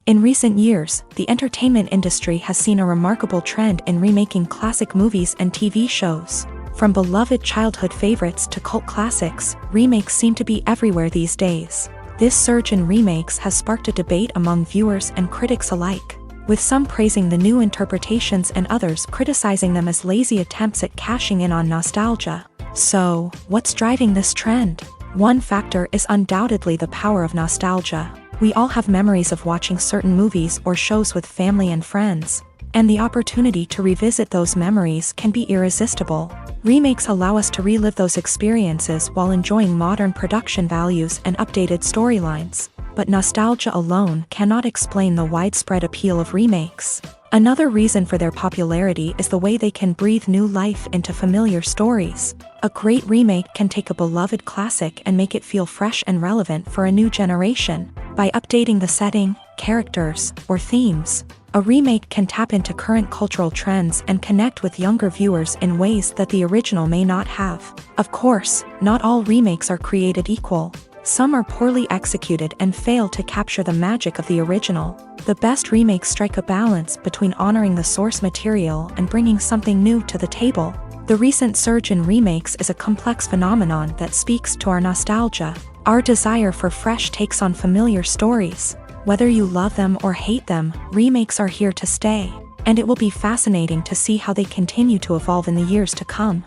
In recent years, the entertainment industry has seen a remarkable trend in remaking classic movies and TV shows. From beloved childhood favorites to cult classics, remakes seem to be everywhere these days. This surge in remakes has sparked a debate among viewers and critics alike, with some praising the new interpretations and others criticizing them as lazy attempts at cashing in on nostalgia. So, what's driving this trend? One factor is undoubtedly the power of nostalgia. We all have memories of watching certain movies or shows with family and friends, and the opportunity to revisit those memories can be irresistible. Remakes allow us to relive those experiences while enjoying modern production values and updated storylines. But nostalgia alone cannot explain the widespread appeal of remakes. Another reason for their popularity is the way they can breathe new life into familiar stories. A great remake can take a beloved classic and make it feel fresh and relevant for a new generation. By updating the setting, characters, or themes, a remake can tap into current cultural trends and connect with younger viewers in ways that the original may not have. Of course, not all remakes are created equal. Some are poorly executed and fail to capture the magic of the original. The best remakes strike a balance between honoring the source material and bringing something new to the table. The recent surge in remakes is a complex phenomenon that speaks to our nostalgia, our desire for fresh takes on familiar stories. Whether you love them or hate them, remakes are here to stay, and it will be fascinating to see how they continue to evolve in the years to come.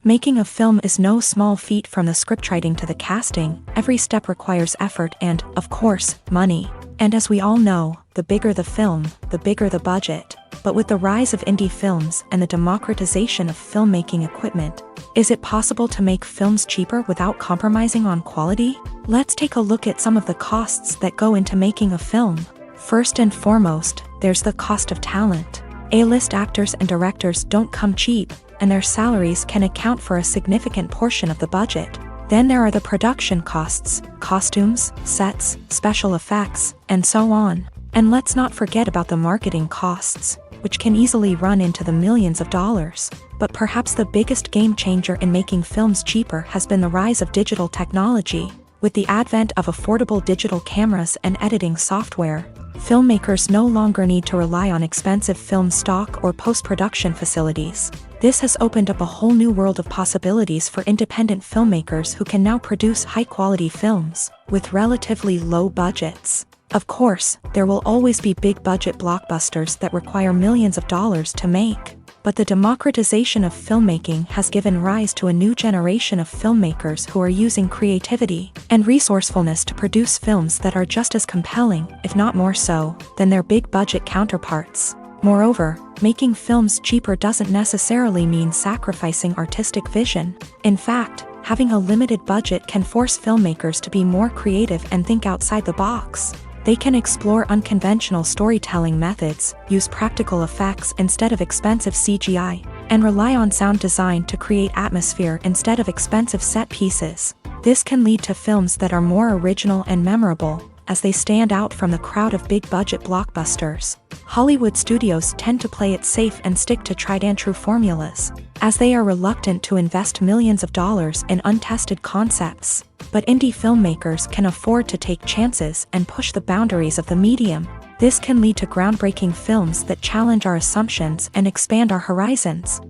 Making a film is no small feat. From the scriptwriting to the casting, every step requires effort and, of course, money. And as we all know, the bigger the film, the bigger the budget. But with the rise of indie films and the democratization of filmmaking equipment, is it possible to make films cheaper without compromising on quality? Let's take a look at some of the costs that go into making a film. First and foremost, there's the cost of talent. A-list actors and directors don't come cheap, and their salaries can account for a significant portion of the budget. Then there are the production costs, costumes, sets, special effects, and so on. And let's not forget about the marketing costs, which can easily run into the millions of dollars. But perhaps the biggest game changer in making films cheaper has been the rise of digital technology. With the advent of affordable digital cameras and editing software, filmmakers no longer need to rely on expensive film stock or post-production facilities. This has opened up a whole new world of possibilities for independent filmmakers who can now produce high-quality films with relatively low budgets. Of course, there will always be big-budget blockbusters that require millions of dollars to make. But the democratization of filmmaking has given rise to a new generation of filmmakers who are using creativity and resourcefulness to produce films that are just as compelling, if not more so, than their big-budget counterparts. Moreover, making films cheaper doesn't necessarily mean sacrificing artistic vision. In fact, having a limited budget can force filmmakers to be more creative and think outside the box. They can explore unconventional storytelling methods, use practical effects instead of expensive CGI, and rely on sound design to create atmosphere instead of expensive set pieces. This can lead to films that are more original and memorable, as they stand out from the crowd of big-budget blockbusters. Hollywood studios tend to play it safe and stick to tried-and-true formulas, as they are reluctant to invest millions of dollars in untested concepts. But indie filmmakers can afford to take chances and push the boundaries of the medium. This can lead to groundbreaking films that challenge our assumptions and expand our horizons.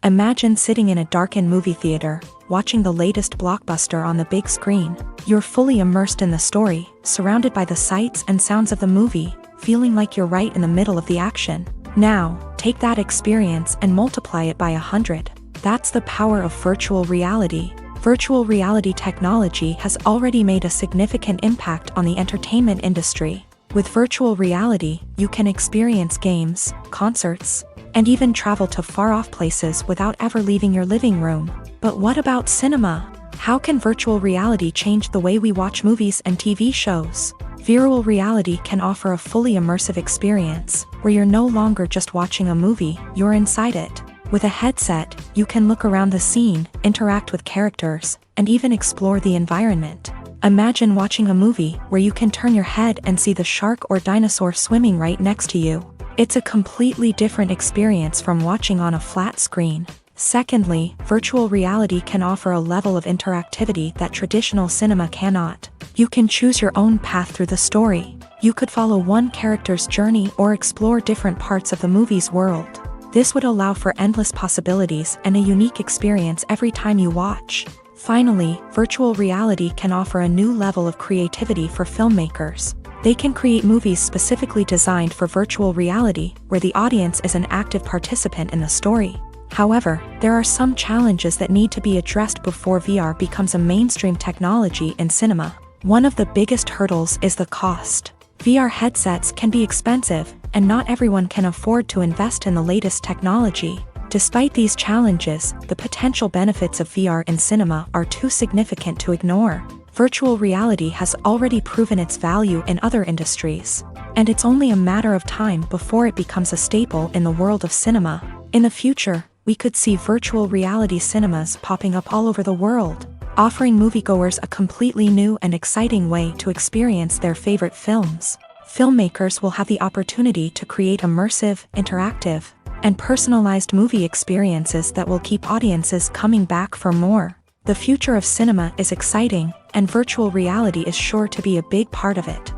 Imagine sitting in a darkened movie theater, watching the latest blockbuster on the big screen. You're fully immersed in the story, surrounded by the sights and sounds of the movie, feeling like you're right in the middle of the action. Now, take that experience and multiply it by 100. That's the power of virtual reality. Virtual reality technology has already made a significant impact on the entertainment industry. With virtual reality, you can experience games, concerts, and even travel to far-off places without ever leaving your living room. But what about cinema? How can virtual reality change the way we watch movies and TV shows? Virtual reality can offer a fully immersive experience, where you're no longer just watching a movie, you're inside it. With a headset, you can look around the scene, interact with characters, and even explore the environment. Imagine watching a movie where you can turn your head and see the shark or dinosaur swimming right next to you. It's a completely different experience from watching on a flat screen. Secondly, virtual reality can offer a level of interactivity that traditional cinema cannot. You can choose your own path through the story. You could follow one character's journey or explore different parts of the movie's world. This would allow for endless possibilities and a unique experience every time you watch. Finally, virtual reality can offer a new level of creativity for filmmakers. They can create movies specifically designed for virtual reality, where the audience is an active participant in the story. However, there are some challenges that need to be addressed before VR becomes a mainstream technology in cinema. One of the biggest hurdles is the cost. VR headsets can be expensive, and not everyone can afford to invest in the latest technology. Despite these challenges, the potential benefits of VR in cinema are too significant to ignore. Virtual reality has already proven its value in other industries, and it's only a matter of time before it becomes a staple in the world of cinema. In the future, we could see virtual reality cinemas popping up all over the world, offering moviegoers a completely new and exciting way to experience their favorite films. Filmmakers will have the opportunity to create immersive, interactive, and personalized movie experiences that will keep audiences coming back for more. The future of cinema is exciting, and virtual reality is sure to be a big part of it.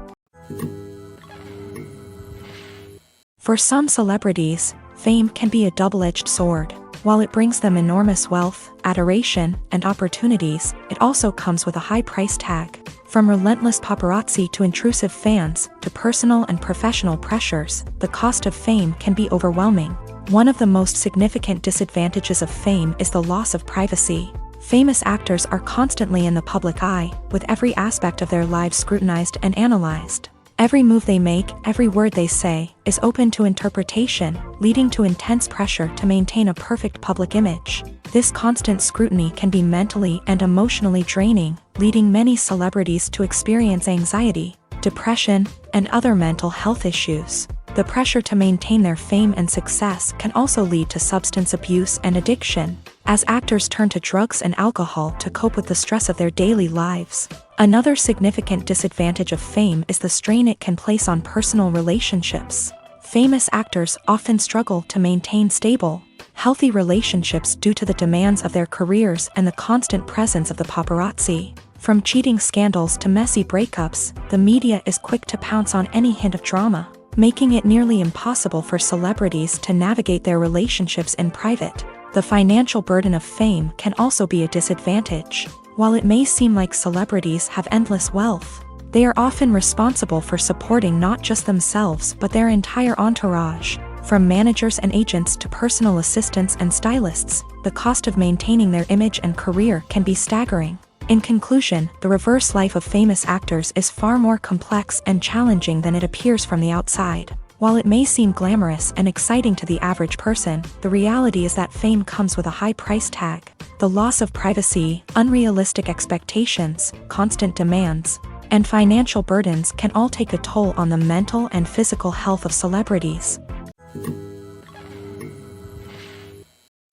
For some celebrities, fame can be a double-edged sword. While it brings them enormous wealth, adoration, and opportunities, it also comes with a high price tag. From relentless paparazzi to intrusive fans, to personal and professional pressures, the cost of fame can be overwhelming. One of the most significant disadvantages of fame is the loss of privacy. Famous actors are constantly in the public eye, with every aspect of their lives scrutinized and analyzed. Every move they make, every word they say, is open to interpretation, leading to intense pressure to maintain a perfect public image. This constant scrutiny can be mentally and emotionally draining, leading many celebrities to experience anxiety, depression, and other mental health issues. The pressure to maintain their fame and success can also lead to substance abuse and addiction, as actors turn to drugs and alcohol to cope with the stress of their daily lives. Another significant disadvantage of fame is the strain it can place on personal relationships. Famous actors often struggle to maintain stable, healthy relationships due to the demands of their careers and the constant presence of the paparazzi. From cheating scandals to messy breakups, the media is quick to pounce on any hint of drama, making it nearly impossible for celebrities to navigate their relationships in private. The financial burden of fame can also be a disadvantage. While it may seem like celebrities have endless wealth, they are often responsible for supporting not just themselves but their entire entourage. From managers and agents to personal assistants and stylists, the cost of maintaining their image and career can be staggering. In conclusion, the reverse life of famous actors is far more complex and challenging than it appears from the outside. While it may seem glamorous and exciting to the average person, the reality is that fame comes with a high price tag. The loss of privacy, unrealistic expectations, constant demands, and financial burdens can all take a toll on the mental and physical health of celebrities.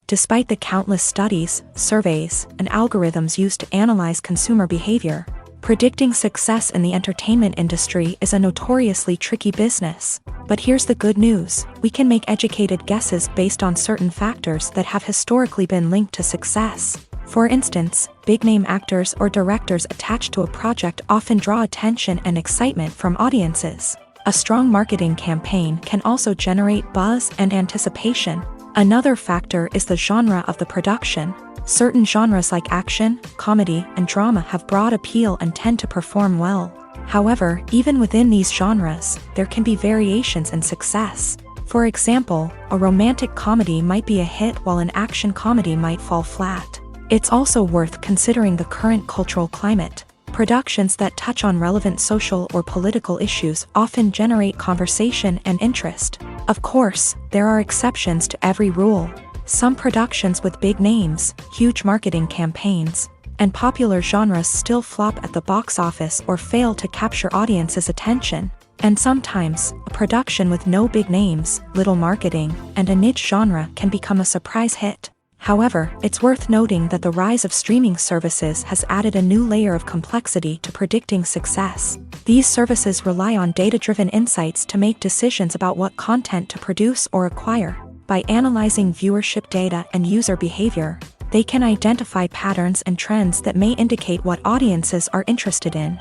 Despite the countless studies, surveys, and algorithms used to analyze consumer behavior, predicting success in the entertainment industry is a notoriously tricky business. But here's the good news: we can make educated guesses based on certain factors that have historically been linked to success. For instance, big-name actors or directors attached to a project often draw attention and excitement from audiences. A strong marketing campaign can also generate buzz and anticipation, Another factor is the genre of the production. Certain genres like action, comedy, and drama have broad appeal and tend to perform well. However, even within these genres, there can be variations in success. For example, a romantic comedy might be a hit while an action comedy might fall flat. It's also worth considering the current cultural climate. Productions that touch on relevant social or political issues often generate conversation and interest. Of course, there are exceptions to every rule. Some productions with big names, huge marketing campaigns, and popular genres still flop at the box office or fail to capture audiences' attention. And sometimes, a production with no big names, little marketing, and a niche genre can become a surprise hit. However, it's worth noting that the rise of streaming services has added a new layer of complexity to predicting success. These services rely on data-driven insights to make decisions about what content to produce or acquire. By analyzing viewership data and user behavior, they can identify patterns and trends that may indicate what audiences are interested in.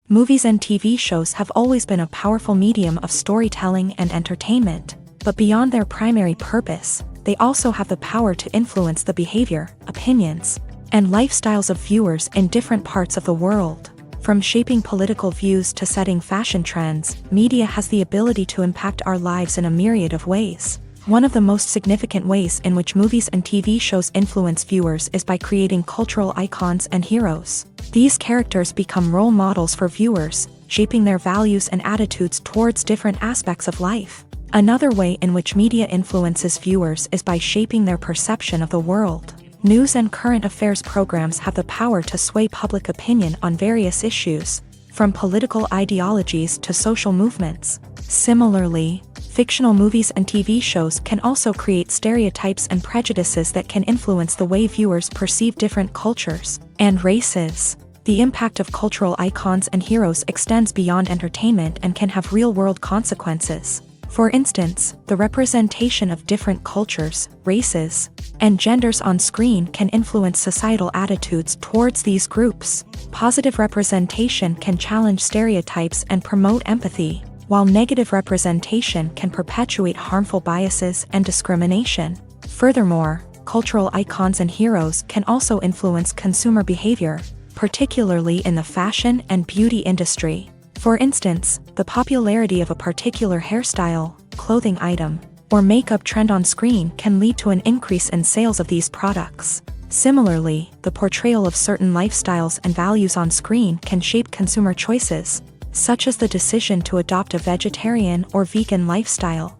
Movies and TV shows have always been a powerful medium of storytelling and entertainment. But beyond their primary purpose, they also have the power to influence the behavior, opinions, and lifestyles of viewers in different parts of the world. From shaping political views to setting fashion trends, media has the ability to impact our lives in a myriad of ways. One of the most significant ways in which movies and TV shows influence viewers is by creating cultural icons and heroes. These characters become role models for viewers, shaping their values and attitudes towards different aspects of life. Another way in which media influences viewers is by shaping their perception of the world. News and current affairs programs have the power to sway public opinion on various issues, from political ideologies to social movements. Similarly, fictional movies and TV shows can also create stereotypes and prejudices that can influence the way viewers perceive different cultures and races. The impact of cultural icons and heroes extends beyond entertainment and can have real-world consequences. For instance, the representation of different cultures, races, and genders on screen can influence societal attitudes towards these groups. Positive representation can challenge stereotypes and promote empathy, while negative representation can perpetuate harmful biases and discrimination. Furthermore, cultural icons and heroes can also influence consumer behavior, particularly in the fashion and beauty industry. For instance, the popularity of a particular hairstyle, clothing item, or makeup trend on screen can lead to an increase in sales of these products. Similarly, the portrayal of certain lifestyles and values on screen can shape consumer choices, such as the decision to adopt a vegetarian or vegan lifestyle.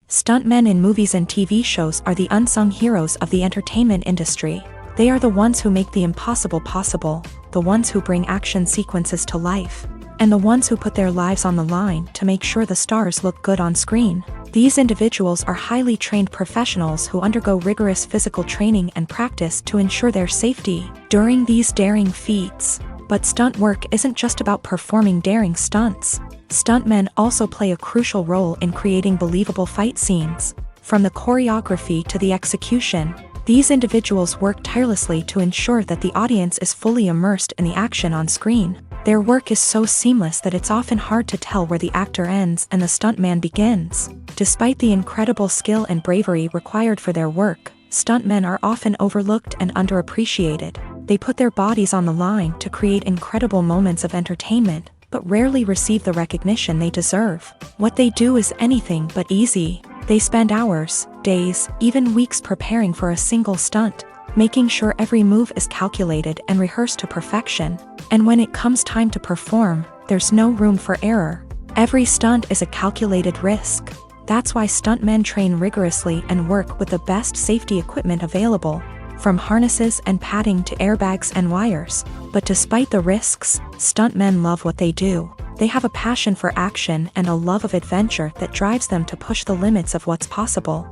Stuntmen in movies and TV shows are the unsung heroes of the entertainment industry. They are the ones who make the impossible possible, the ones who bring action sequences to life, and the ones who put their lives on the line to make sure the stars look good on screen. These individuals are highly trained professionals who undergo rigorous physical training and practice to ensure their safety during these daring feats. But stunt work isn't just about performing daring stunts. Stuntmen also play a crucial role in creating believable fight scenes. From the choreography to the execution, these individuals work tirelessly to ensure that the audience is fully immersed in the action on screen. Their work is so seamless that it's often hard to tell where the actor ends and the stuntman begins. Despite the incredible skill and bravery required for their work, stuntmen are often overlooked and underappreciated. They put their bodies on the line to create incredible moments of entertainment, but rarely receive the recognition they deserve. What they do is anything but easy. They spend hours, days, even weeks preparing for a single stunt, making sure every move is calculated and rehearsed to perfection. And when it comes time to perform, there's no room for error. Every stunt is a calculated risk. That's why stuntmen train rigorously and work with the best safety equipment available, from harnesses and padding to airbags and wires. But despite the risks, stuntmen love what they do. They have a passion for action and a love of adventure that drives them to push the limits of what's possible.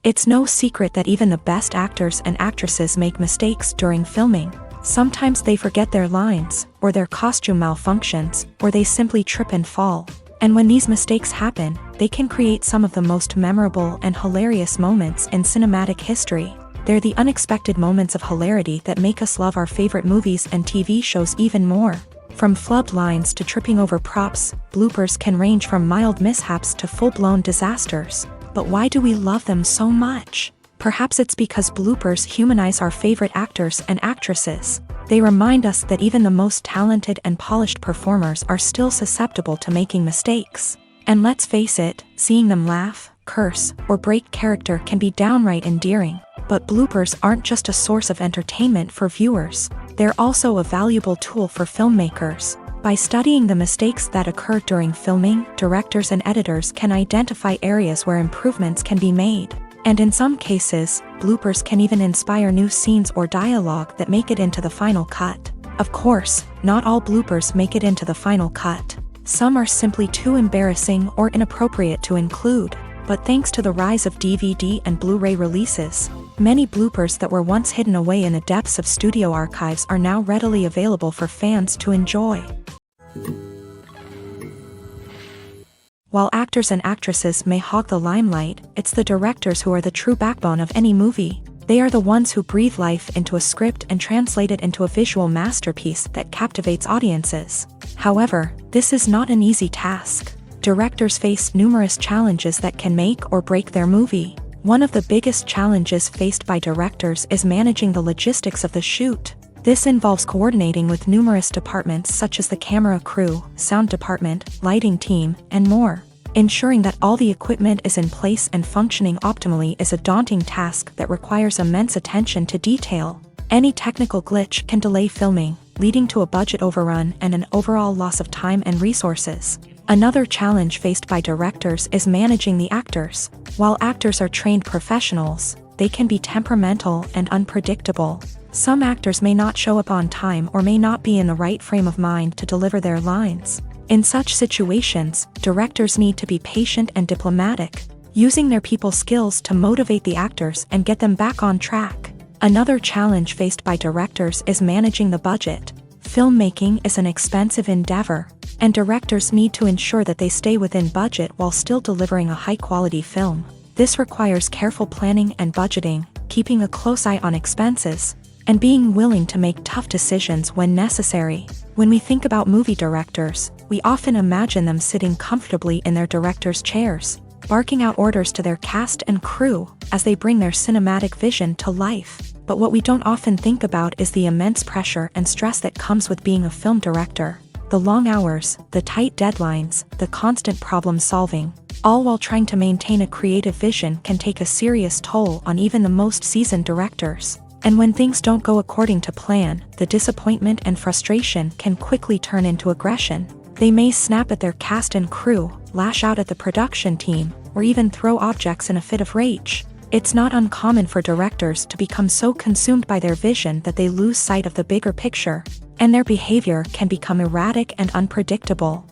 It's no secret that even the best actors and actresses make mistakes during filming. Sometimes they forget their lines, or their costume malfunctions, or they simply trip and fall. And when these mistakes happen, they can create some of the most memorable and hilarious moments in cinematic history. They're the unexpected moments of hilarity that make us love our favorite movies and TV shows even more. From flubbed lines to tripping over props, bloopers can range from mild mishaps to full-blown disasters. But why do we love them so much? Perhaps it's because bloopers humanize our favorite actors and actresses. They remind us that even the most talented and polished performers are still susceptible to making mistakes. And let's face it, seeing them laugh, curse, or break character can be downright endearing. But bloopers aren't just a source of entertainment for viewers. They're also a valuable tool for filmmakers. By studying the mistakes that occur during filming, directors and editors can identify areas where improvements can be made. And in some cases, bloopers can even inspire new scenes or dialogue that make it into the final cut. Of course, not all bloopers make it into the final cut. Some are simply too embarrassing or inappropriate to include. But thanks to the rise of DVD and Blu-ray releases, many bloopers that were once hidden away in the depths of studio archives are now readily available for fans to enjoy. While actors and actresses may hog the limelight, it's the directors who are the true backbone of any movie. They are the ones who breathe life into a script and translate it into a visual masterpiece that captivates audiences. However, this is not an easy task. Directors face numerous challenges that can make or break their movie. One of the biggest challenges faced by directors is managing the logistics of the shoot. This involves coordinating with numerous departments such as the camera crew, sound department, lighting team, and more. Ensuring that all the equipment is in place and functioning optimally is a daunting task that requires immense attention to detail. Any technical glitch can delay filming, leading to a budget overrun and an overall loss of time and resources. Another challenge faced by directors is managing the actors. While actors are trained professionals, they can be temperamental and unpredictable. Some actors may not show up on time or may not be in the right frame of mind to deliver their lines. In such situations, directors need to be patient and diplomatic, using their people skills to motivate the actors and get them back on track. Another challenge faced by directors is managing the budget. Filmmaking is an expensive endeavor, and directors need to ensure that they stay within budget while still delivering a high-quality film. This requires careful planning and budgeting, keeping a close eye on expenses, and being willing to make tough decisions when necessary. When we think about movie directors, we often imagine them sitting comfortably in their director's chairs, barking out orders to their cast and crew as they bring their cinematic vision to life. But what we don't often think about is the immense pressure and stress that comes with being a film director. The long hours, the tight deadlines, the constant problem solving, all while trying to maintain a creative vision can take a serious toll on even the most seasoned directors. And when things don't go according to plan, the disappointment and frustration can quickly turn into aggression. They may snap at their cast and crew, lash out at the production team, or even throw objects in a fit of rage. It's not uncommon for directors to become so consumed by their vision that they lose sight of the bigger picture, and their behavior can become erratic and unpredictable.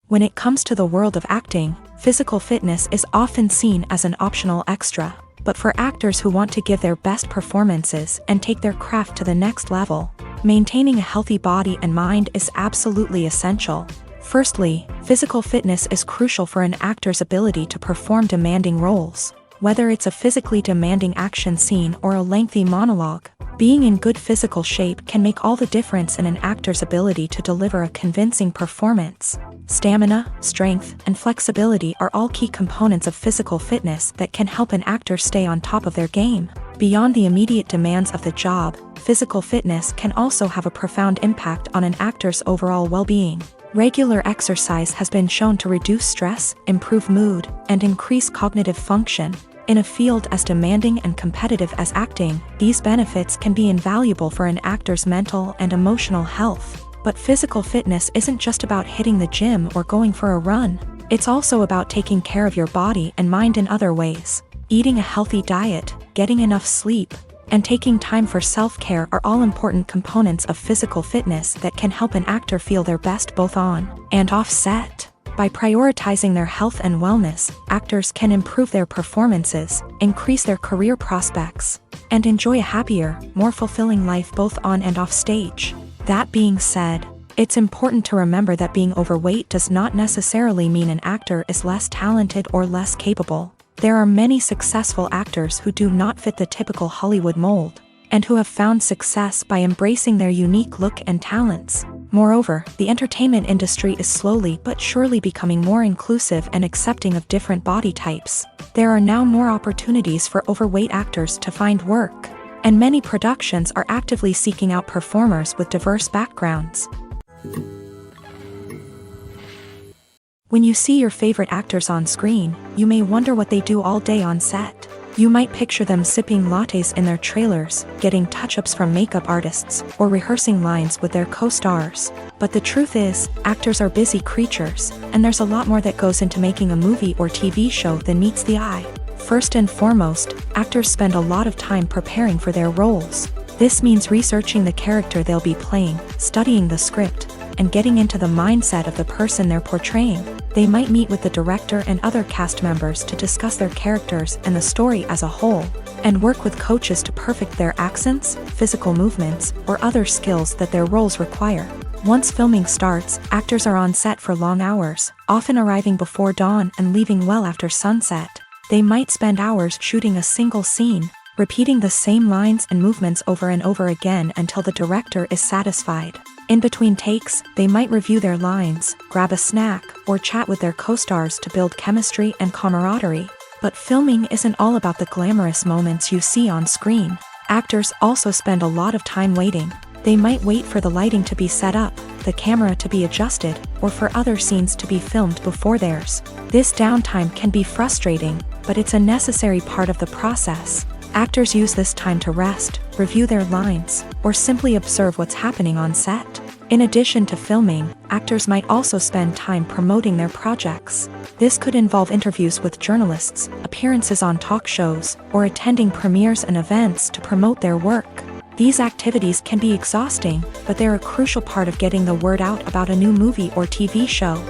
When it comes to the world of acting, physical fitness is often seen as an optional extra. But for actors who want to give their best performances and take their craft to the next level, maintaining a healthy body and mind is absolutely essential. Firstly, physical fitness is crucial for an actor's ability to perform demanding roles. Whether it's a physically demanding action scene or a lengthy monologue, being in good physical shape can make all the difference in an actor's ability to deliver a convincing performance. Stamina, strength, and flexibility are all key components of physical fitness that can help an actor stay on top of their game. Beyond the immediate demands of the job, physical fitness can also have a profound impact on an actor's overall well-being. Regular exercise has been shown to reduce stress, improve mood, and increase cognitive function. In a field as demanding and competitive as acting, these benefits can be invaluable for an actor's mental and emotional health. But physical fitness isn't just about hitting the gym or going for a run. It's also about taking care of your body and mind in other ways. Eating a healthy diet, getting enough sleep, and taking time for self-care are all important components of physical fitness that can help an actor feel their best both on and off set. By prioritizing their health and wellness, actors can improve their performances, increase their career prospects, and enjoy a happier, more fulfilling life both on and off stage. That being said, it's important to remember that being overweight does not necessarily mean an actor is less talented or less capable. There are many successful actors who do not fit the typical Hollywood mold, and who have found success by embracing their unique look and talents. Moreover, the entertainment industry is slowly but surely becoming more inclusive and accepting of different body types. There are now more opportunities for overweight actors to find work, and many productions are actively seeking out performers with diverse backgrounds. When you see your favorite actors on screen, you may wonder what they do all day on set. You might picture them sipping lattes in their trailers, getting touch-ups from makeup artists, or rehearsing lines with their co-stars. But the truth is, actors are busy creatures, and there's a lot more that goes into making a movie or TV show than meets the eye. First and foremost, actors spend a lot of time preparing for their roles. This means researching the character they'll be playing, studying the script, and getting into the mindset of the person they're portraying. They might meet with the director and other cast members to discuss their characters and the story as a whole, and work with coaches to perfect their accents, physical movements, or other skills that their roles require. Once filming starts, actors are on set for long hours, often arriving before dawn and leaving well after sunset. They might spend hours shooting a single scene, repeating the same lines and movements over and over again until the director is satisfied. In between takes, they might review their lines, grab a snack, or chat with their co-stars to build chemistry and camaraderie. But filming isn't all about the glamorous moments you see on screen. Actors also spend a lot of time waiting. They might wait for the lighting to be set up, the camera to be adjusted, or for other scenes to be filmed before theirs. This downtime can be frustrating, but it's a necessary part of the process. Actors use this time to rest, review their lines, or simply observe what's happening on set. In addition to filming, actors might also spend time promoting their projects. This could involve interviews with journalists, appearances on talk shows, or attending premieres and events to promote their work. These activities can be exhausting, but they're a crucial part of getting the word out about a new movie or TV show.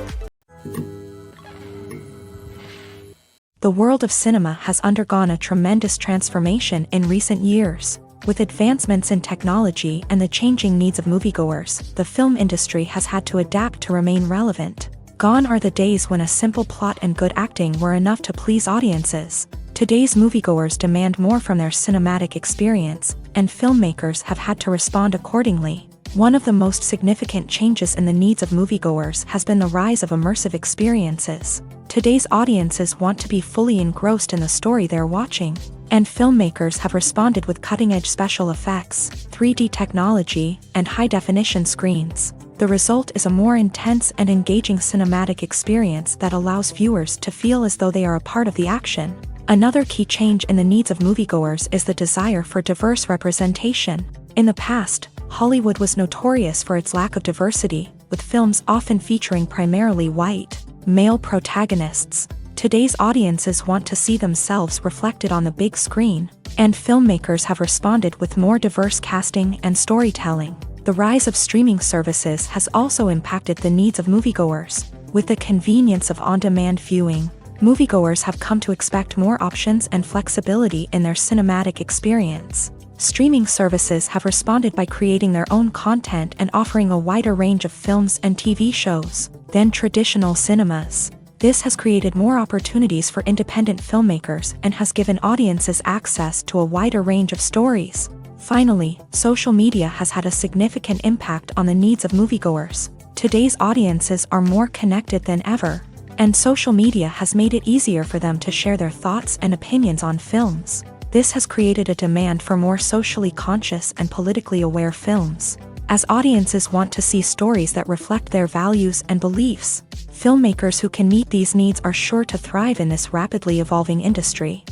The world of cinema has undergone a tremendous transformation in recent years. With advancements in technology and the changing needs of moviegoers, the film industry has had to adapt to remain relevant. Gone are the days when a simple plot and good acting were enough to please audiences. Today's moviegoers demand more from their cinematic experience, and filmmakers have had to respond accordingly. One of the most significant changes in the needs of moviegoers has been the rise of immersive experiences. Today's audiences want to be fully engrossed in the story they're watching, and filmmakers have responded with cutting-edge special effects, 3D technology, and high-definition screens. The result is a more intense and engaging cinematic experience that allows viewers to feel as though they are a part of the action. Another key change in the needs of moviegoers is the desire for diverse representation. In the past, Hollywood was notorious for its lack of diversity, with films often featuring primarily white, male protagonists. Today's audiences want to see themselves reflected on the big screen, and filmmakers have responded with more diverse casting and storytelling. The rise of streaming services has also impacted the needs of moviegoers. With the convenience of on-demand viewing, moviegoers have come to expect more options and flexibility in their cinematic experience. Streaming services have responded by creating their own content and offering a wider range of films and TV shows than traditional cinemas. This has created more opportunities for independent filmmakers and has given audiences access to a wider range of stories. Finally, social media has had a significant impact on the needs of moviegoers. Today's audiences are more connected than ever, and social media has made it easier for them to share their thoughts and opinions on films. This has created a demand for more socially conscious and politically aware films. As audiences want to see stories that reflect their values and beliefs, filmmakers who can meet these needs are sure to thrive in this rapidly evolving industry.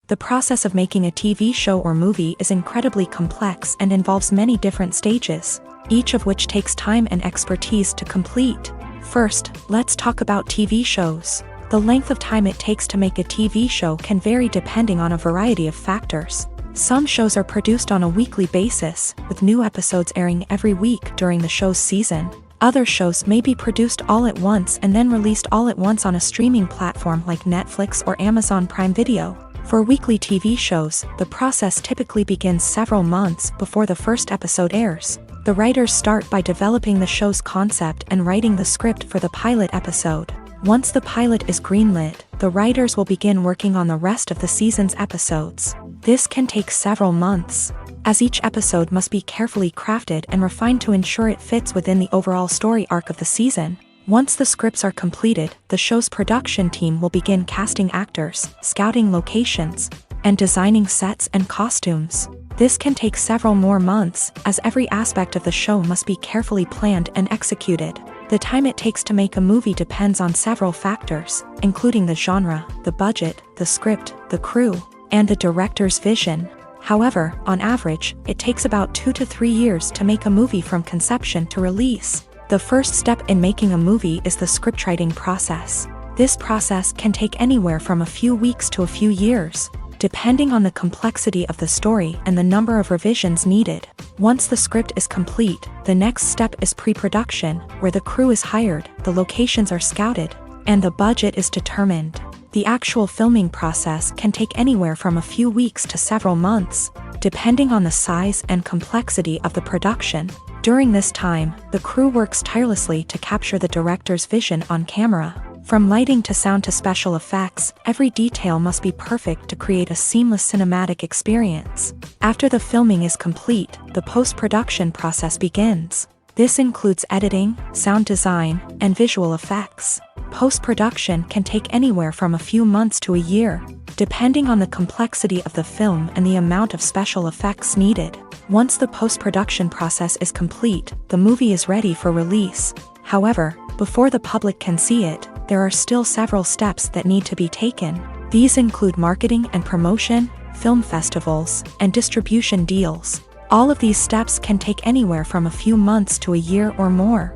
The process of making a TV show or movie is incredibly complex and involves many different stages, each of which takes time and expertise to complete. First, let's talk about TV shows. The length of time it takes to make a TV show can vary depending on a variety of factors. Some shows are produced on a weekly basis, with new episodes airing every week during the show's season. Other shows may be produced all at once and then released all at once on a streaming platform like Netflix or Amazon Prime Video. For weekly TV shows, the process typically begins several months before the first episode airs. The writers start by developing the show's concept and writing the script for the pilot episode. Once the pilot is greenlit, the writers will begin working on the rest of the season's episodes. This can take several months, as each episode must be carefully crafted and refined to ensure it fits within the overall story arc of the season. Once the scripts are completed, the show's production team will begin casting actors, scouting locations, and designing sets and costumes. This can take several more months, as every aspect of the show must be carefully planned and executed. The time it takes to make a movie depends on several factors, including the genre, the budget, the script, the crew, and the director's vision. However, on average, it takes about 2 to 3 years to make a movie from conception to release. The first step in making a movie is the scriptwriting process. This process can take anywhere from a few weeks to a few years, depending on the complexity of the story and the number of revisions needed. Once the script is complete, the next step is pre-production, where the crew is hired, the locations are scouted, and the budget is determined. The actual filming process can take anywhere from a few weeks to several months, depending on the size and complexity of the production. During this time, the crew works tirelessly to capture the director's vision on camera. From lighting to sound to special effects, every detail must be perfect to create a seamless cinematic experience. After the filming is complete, the post-production process begins. This includes editing, sound design, and visual effects. Post-production can take anywhere from a few months to a year, depending on the complexity of the film and the amount of special effects needed. Once the post-production process is complete, the movie is ready for release. However, before the public can see it, there are still several steps that need to be taken. These include marketing and promotion, film festivals, and distribution deals. All of these steps can take anywhere from a few months to a year or more.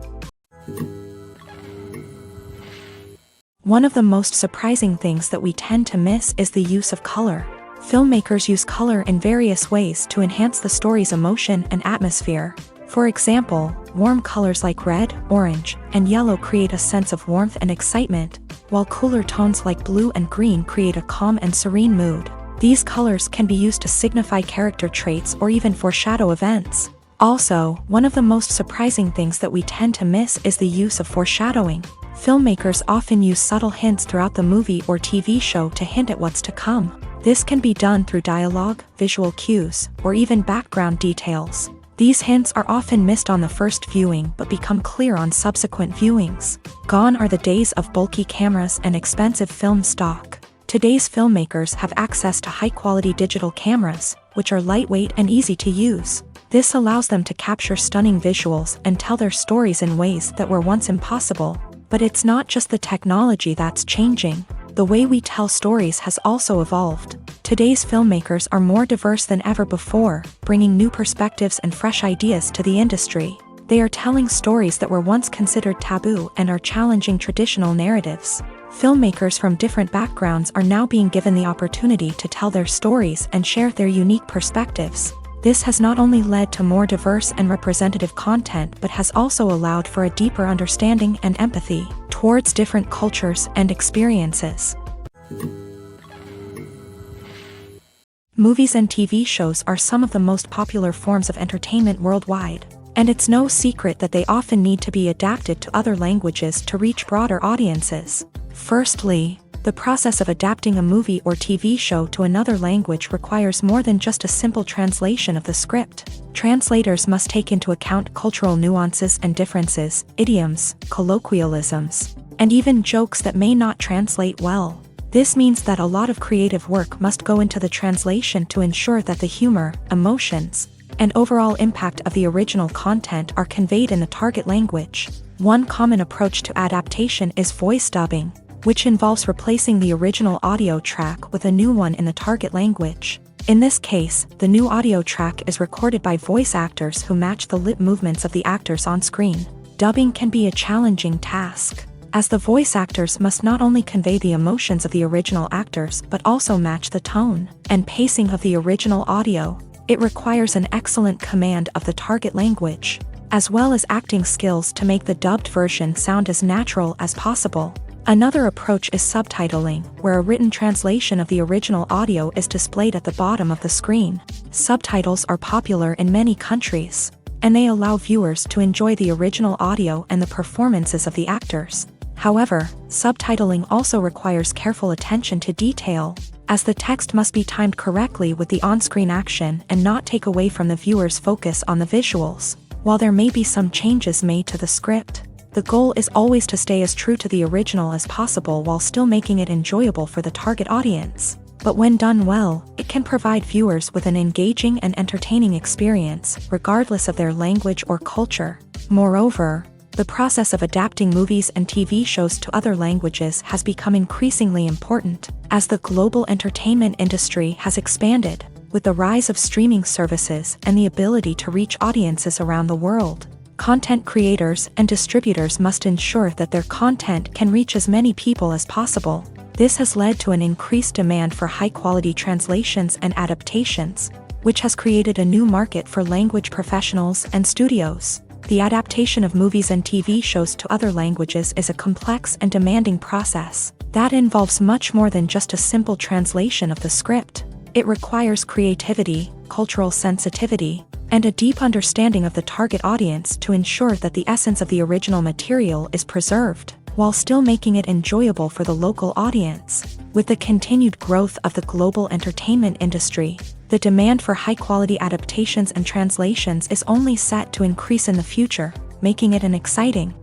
One of the most surprising things that we tend to miss is the use of color. Filmmakers use color in various ways to enhance the story's emotion and atmosphere. For example, warm colors like red, orange, and yellow create a sense of warmth and excitement, while cooler tones like blue and green create a calm and serene mood. These colors can be used to signify character traits or even foreshadow events. Also, one of the most surprising things that we tend to miss is the use of foreshadowing. Filmmakers often use subtle hints throughout the movie or TV show to hint at what's to come. This can be done through dialogue, visual cues, or even background details. These hints are often missed on the first viewing but become clear on subsequent viewings. Gone are the days of bulky cameras and expensive film stock. Today's filmmakers have access to high-quality digital cameras, which are lightweight and easy to use. This allows them to capture stunning visuals and tell their stories in ways that were once impossible. But it's not just the technology that's changing. The way we tell stories has also evolved. Today's filmmakers are more diverse than ever before, bringing new perspectives and fresh ideas to the industry. They are telling stories that were once considered taboo and are challenging traditional narratives. Filmmakers from different backgrounds are now being given the opportunity to tell their stories and share their unique perspectives. This has not only led to more diverse and representative content but has also allowed for a deeper understanding and empathy towards different cultures and experiences. Movies and TV shows are some of the most popular forms of entertainment worldwide, and it's no secret that they often need to be adapted to other languages to reach broader audiences. Firstly, the process of adapting a movie or TV show to another language requires more than just a simple translation of the script. Translators must take into account cultural nuances and differences, idioms, colloquialisms, and even jokes that may not translate well. This means that a lot of creative work must go into the translation to ensure that the humor, emotions, and overall impact of the original content are conveyed in the target language. One common approach to adaptation is voice dubbing, which involves replacing the original audio track with a new one in the target language. In this case, the new audio track is recorded by voice actors who match the lip movements of the actors on screen. Dubbing can be a challenging task, as the voice actors must not only convey the emotions of the original actors but also match the tone and pacing of the original audio. It requires an excellent command of the target language, as well as acting skills to make the dubbed version sound as natural as possible. Another approach is subtitling, where a written translation of the original audio is displayed at the bottom of the screen. Subtitles are popular in many countries, and they allow viewers to enjoy the original audio and the performances of the actors. However, subtitling also requires careful attention to detail, as the text must be timed correctly with the on-screen action and not take away from the viewer's focus on the visuals. While there may be some changes made to the script, the goal is always to stay as true to the original as possible while still making it enjoyable for the target audience. But when done well, it can provide viewers with an engaging and entertaining experience, regardless of their language or culture. Moreover, the process of adapting movies and TV shows to other languages has become increasingly important, as the global entertainment industry has expanded, with the rise of streaming services and the ability to reach audiences around the world. Content creators and distributors must ensure that their content can reach as many people as possible. This has led to an increased demand for high-quality translations and adaptations, which has created a new market for language professionals and studios. The adaptation of movies and TV shows to other languages is a complex and demanding process that involves much more than just a simple translation of the script. It requires creativity, cultural sensitivity, and a deep understanding of the target audience to ensure that the essence of the original material is preserved, while still making it enjoyable for the local audience. With the continued growth of the global entertainment industry, the demand for high-quality adaptations and translations is only set to increase in the future, making it an exciting.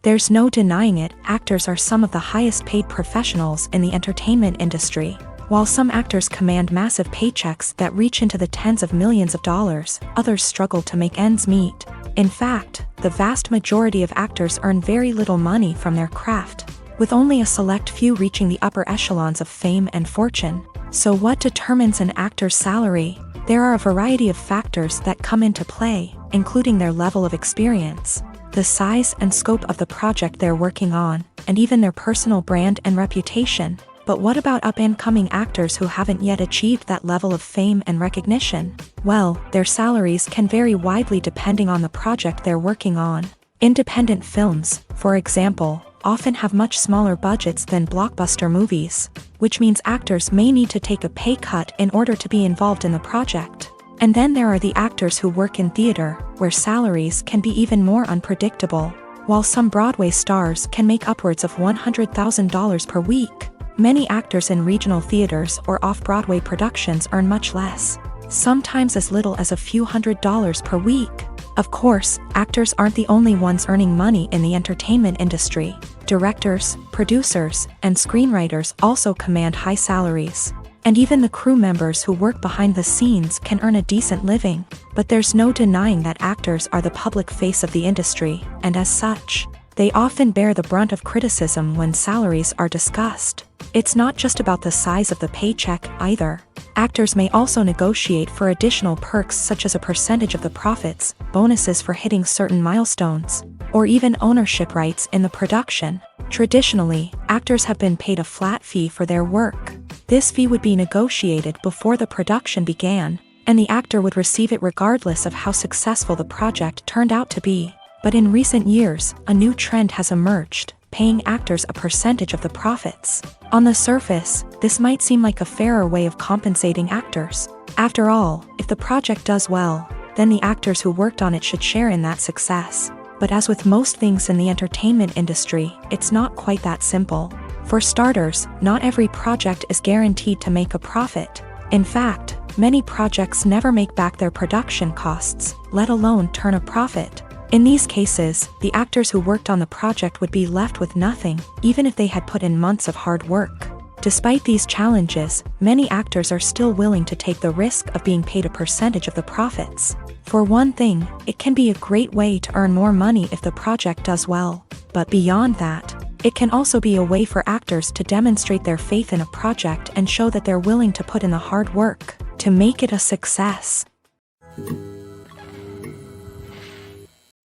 There's no denying it, actors are some of the highest-paid professionals in the entertainment industry. While some actors command massive paychecks that reach into the tens of millions of dollars, others struggle to make ends meet. In fact, the vast majority of actors earn very little money from their craft, with only a select few reaching the upper echelons of fame and fortune. So what determines an actor's salary? There are a variety of factors that come into play, including their level of experience, the size and scope of the project they're working on, and even their personal brand and reputation. But what about up-and-coming actors who haven't yet achieved that level of fame and recognition? Well, their salaries can vary widely depending on the project they're working on. Independent films, for example, often have much smaller budgets than blockbuster movies, which means actors may need to take a pay cut in order to be involved in the project. And then there are the actors who work in theater, where salaries can be even more unpredictable. While some Broadway stars can make upwards of $100,000 per week, many actors in regional theaters or off-Broadway productions earn much less, sometimes as little as a few $100s per week. Of course, actors aren't the only ones earning money in the entertainment industry. Directors, producers, and screenwriters also command high salaries. And even the crew members who work behind the scenes can earn a decent living. But there's no denying that actors are the public face of the industry, and as such, they often bear the brunt of criticism when salaries are discussed. It's not just about the size of the paycheck, either. Actors may also negotiate for additional perks such as a percentage of the profits, bonuses for hitting certain milestones, or even ownership rights in the production. Traditionally, actors have been paid a flat fee for their work. This fee would be negotiated before the production began, and the actor would receive it regardless of how successful the project turned out to be. But in recent years, a new trend has emerged, paying actors a percentage of the profits. On the surface, this might seem like a fairer way of compensating actors. After all, if the project does well, then the actors who worked on it should share in that success. But as with most things in the entertainment industry, it's not quite that simple. For starters, not every project is guaranteed to make a profit. In fact, many projects never make back their production costs, let alone turn a profit. In these cases, the actors who worked on the project would be left with nothing, even if they had put in months of hard work. Despite these challenges, many actors are still willing to take the risk of being paid a percentage of the profits. For one thing, it can be a great way to earn more money if the project does well. But beyond that, it can also be a way for actors to demonstrate their faith in a project and show that they're willing to put in the hard work to make it a success.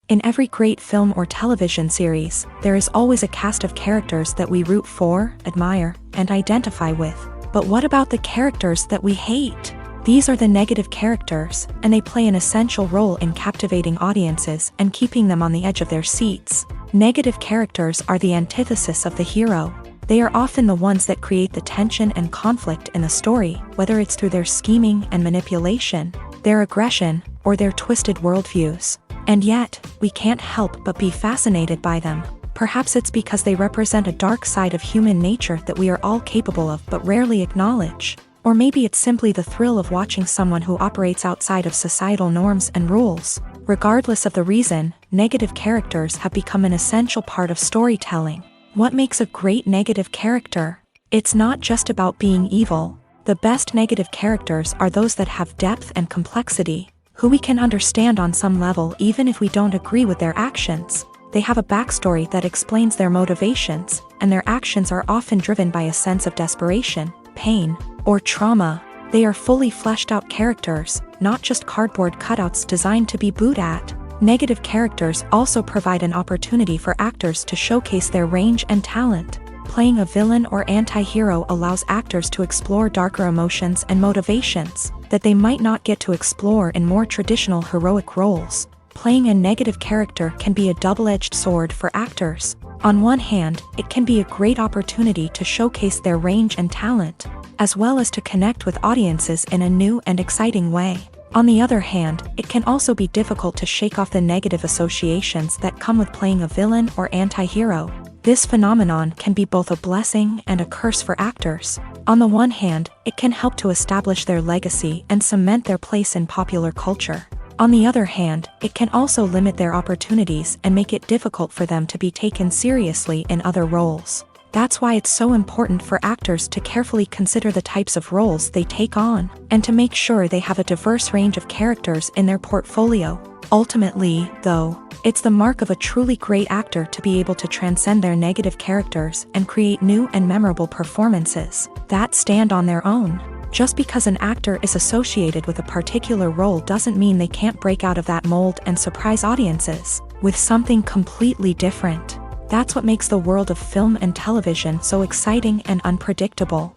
In every great film or television series, there is always a cast of characters that we root for, admire, and identify with. But what about the characters that we hate? These are the negative characters, and they play an essential role in captivating audiences and keeping them on the edge of their seats. Negative characters are the antithesis of the hero. They are often the ones that create the tension and conflict in the story, whether it's through their scheming and manipulation, their aggression, or their twisted worldviews. And yet, we can't help but be fascinated by them. Perhaps it's because they represent a dark side of human nature that we are all capable of but rarely acknowledge. Or maybe it's simply the thrill of watching someone who operates outside of societal norms and rules. Regardless of the reason, negative characters have become an essential part of storytelling. What makes a great negative character? It's not just about being evil. The best negative characters are those that have depth and complexity, who we can understand on some level even if we don't agree with their actions. They have a backstory that explains their motivations, and their actions are often driven by a sense of desperation, pain, or trauma. They are fully fleshed out characters, not just cardboard cutouts designed to be booed at. Negative characters also provide an opportunity for actors to showcase their range and talent. Playing a villain or anti-hero allows actors to explore darker emotions and motivations that they might not get to explore in more traditional heroic roles. Playing a negative character can be a double-edged sword for actors. On one hand, it can be a great opportunity to showcase their range and talent, as well as to connect with audiences in a new and exciting way. On the other hand, it can also be difficult to shake off the negative associations that come with playing a villain or anti-hero. This phenomenon can be both a blessing and a curse for actors. On the one hand, it can help to establish their legacy and cement their place in popular culture. On the other hand, it can also limit their opportunities and make it difficult for them to be taken seriously in other roles. That's why it's so important for actors to carefully consider the types of roles they take on, and to make sure they have a diverse range of characters in their portfolio. Ultimately, though, it's the mark of a truly great actor to be able to transcend their negative characters and create new and memorable performances that stand on their own. Just because an actor is associated with a particular role doesn't mean they can't break out of that mold and surprise audiences with something completely different. That's what makes the world of film and television so exciting and unpredictable.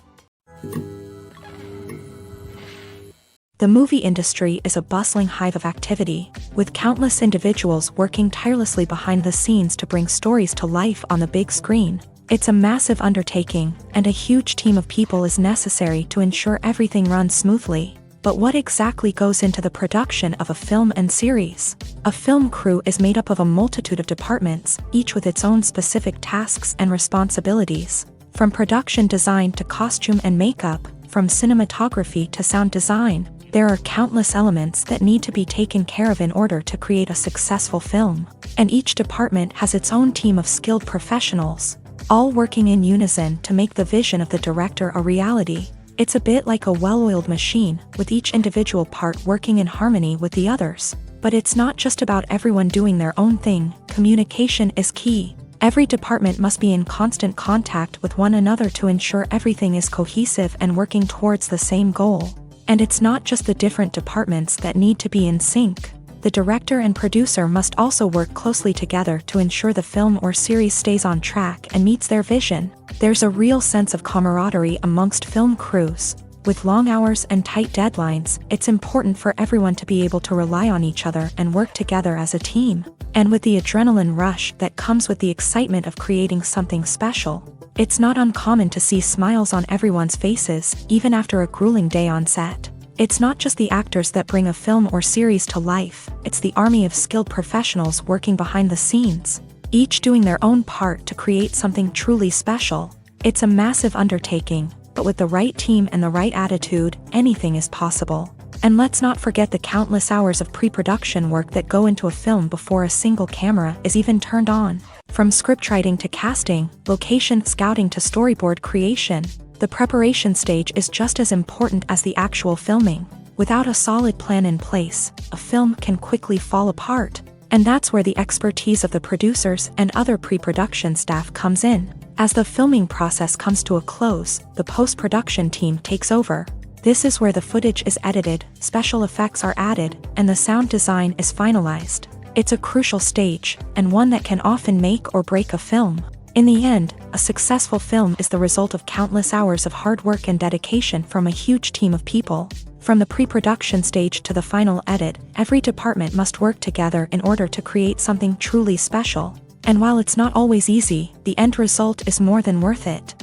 The movie industry is a bustling hive of activity, with countless individuals working tirelessly behind the scenes to bring stories to life on the big screen. It's a massive undertaking, and a huge team of people is necessary to ensure everything runs smoothly. But what exactly goes into the production of a film and series? A film crew is made up of a multitude of departments, each with its own specific tasks and responsibilities. From production design to costume and makeup, from cinematography to sound design, there are countless elements that need to be taken care of in order to create a successful film. And each department has its own team of skilled professionals, all working in unison to make the vision of the director a reality. It's a bit like a well-oiled machine, with each individual part working in harmony with the others. But it's not just about everyone doing their own thing. Communication is key. Every department must be in constant contact with one another to ensure everything is cohesive and working towards the same goal. And it's not just the different departments that need to be in sync. The director and producer must also work closely together to ensure the film or series stays on track and meets their vision. There's a real sense of camaraderie amongst film crews. With long hours and tight deadlines, it's important for everyone to be able to rely on each other and work together as a team. And with the adrenaline rush that comes with the excitement of creating something special, it's not uncommon to see smiles on everyone's faces, even after a grueling day on set. It's not just the actors that bring a film or series to life, it's the army of skilled professionals working behind the scenes, each doing their own part to create something truly special. It's a massive undertaking, but with the right team and the right attitude, anything is possible. And let's not forget the countless hours of pre-production work that go into a film before a single camera is even turned on. From scriptwriting to casting, location scouting to storyboard creation, the preparation stage is just as important as the actual filming. Without a solid plan in place, a film can quickly fall apart. And that's where the expertise of the producers and other pre-production staff comes in. As the filming process comes to a close, the post-production team takes over. This is where the footage is edited, special effects are added, and the sound design is finalized. It's a crucial stage, and one that can often make or break a film. In the end, a successful film is the result of countless hours of hard work and dedication from a huge team of people. From the pre-production stage to the final edit, every department must work together in order to create something truly special. And while it's not always easy, the end result is more than worth it.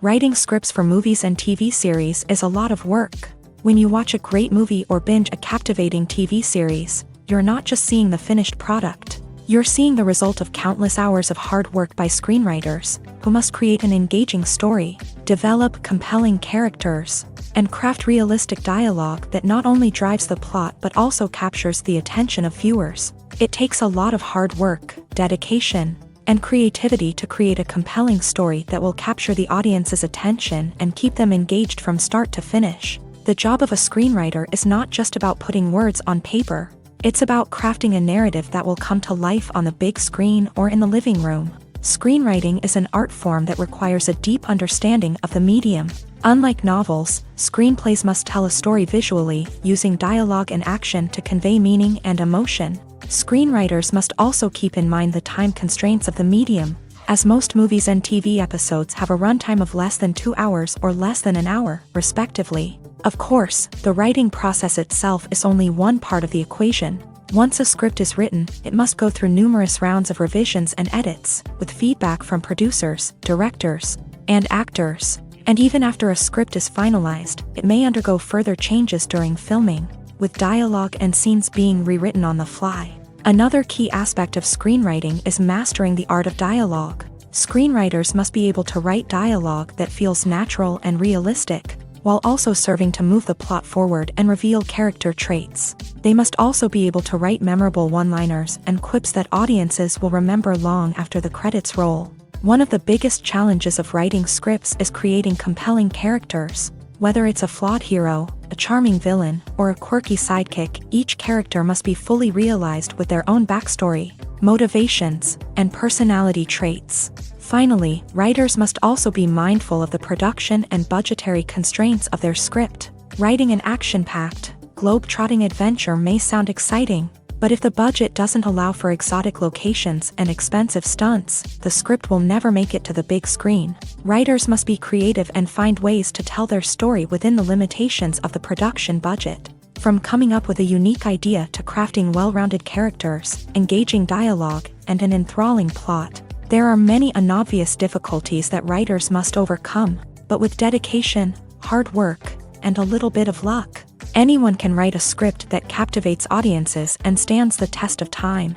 Writing scripts for movies and TV series is a lot of work. When you watch a great movie or binge a captivating TV series, you're not just seeing the finished product. You're seeing the result of countless hours of hard work by screenwriters, who must create an engaging story, develop compelling characters, and craft realistic dialogue that not only drives the plot but also captures the attention of viewers. It takes a lot of hard work, dedication, and creativity to create a compelling story that will capture the audience's attention and keep them engaged from start to finish. The job of a screenwriter is not just about putting words on paper. It's about crafting a narrative that will come to life on the big screen or in the living room. Screenwriting is an art form that requires a deep understanding of the medium. Unlike novels, screenplays must tell a story visually, using dialogue and action to convey meaning and emotion. Screenwriters must also keep in mind the time constraints of the medium, as most movies and TV episodes have a runtime of less than 2 hours or less than an hour, respectively. Of course, the writing process itself is only one part of the equation. Once a script is written, it must go through numerous rounds of revisions and edits, with feedback from producers, directors, and actors. And even after a script is finalized, it may undergo further changes during filming, with dialogue and scenes being rewritten on the fly. Another key aspect of screenwriting is mastering the art of dialogue. Screenwriters must be able to write dialogue that feels natural and realistic, while also serving to move the plot forward and reveal character traits. They must also be able to write memorable one-liners and quips that audiences will remember long after the credits roll. One of the biggest challenges of writing scripts is creating compelling characters. Whether it's a flawed hero, a charming villain, or a quirky sidekick, each character must be fully realized with their own backstory, motivations, and personality traits. Finally, writers must also be mindful of the production and budgetary constraints of their script. Writing an action-packed, globe-trotting adventure may sound exciting, but if the budget doesn't allow for exotic locations and expensive stunts, the script will never make it to the big screen. Writers must be creative and find ways to tell their story within the limitations of the production budget. From coming up with a unique idea to crafting well-rounded characters, engaging dialogue, and an enthralling plot, there are many unobvious difficulties that writers must overcome, but with dedication, hard work, and a little bit of luck, anyone can write a script that captivates audiences and stands the test of time.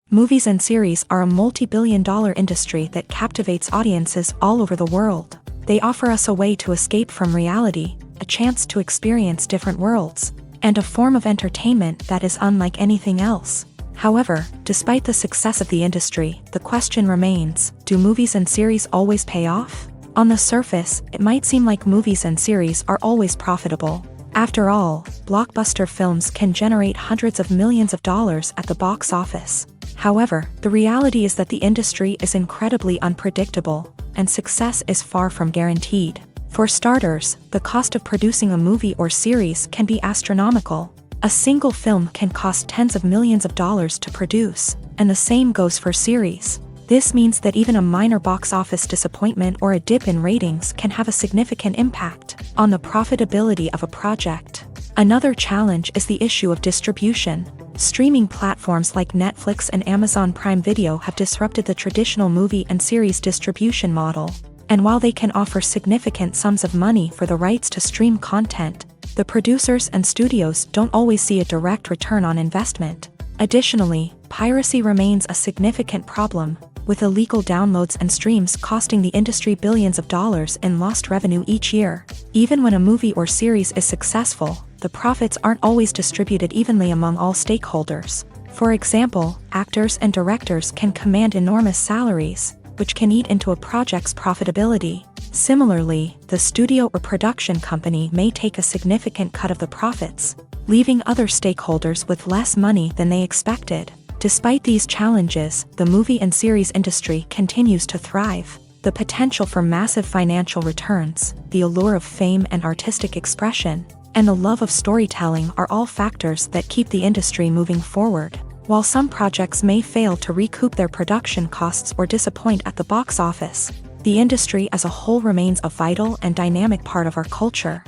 Movies and series are a multi-billion-dollar industry that captivates audiences all over the world. They offer us a way to escape from reality, a chance to experience different worlds, and a form of entertainment that is unlike anything else. However, despite the success of the industry, the question remains, do movies and series always pay off? On the surface, it might seem like movies and series are always profitable. After all, blockbuster films can generate hundreds of millions of dollars at the box office. However, the reality is that the industry is incredibly unpredictable, and success is far from guaranteed. For starters, the cost of producing a movie or series can be astronomical. A single film can cost tens of millions of dollars to produce, and the same goes for series. This means that even a minor box office disappointment or a dip in ratings can have a significant impact on the profitability of a project. Another challenge is the issue of distribution. Streaming platforms like Netflix and Amazon Prime Video have disrupted the traditional movie and series distribution model. And while they can offer significant sums of money for the rights to stream content, the producers and studios don't always see a direct return on investment. Additionally, piracy remains a significant problem, with illegal downloads and streams costing the industry billions of dollars in lost revenue each year. Even when a movie or series is successful, the profits aren't always distributed evenly among all stakeholders. For example, actors and directors can command enormous salaries, which can eat into a project's profitability. Similarly, the studio or production company may take a significant cut of the profits, leaving other stakeholders with less money than they expected. Despite these challenges, the movie and series industry continues to thrive. The potential for massive financial returns, the allure of fame and artistic expression, and the love of storytelling are all factors that keep the industry moving forward. While some projects may fail to recoup their production costs or disappoint at the box office, the industry as a whole remains a vital and dynamic part of our culture.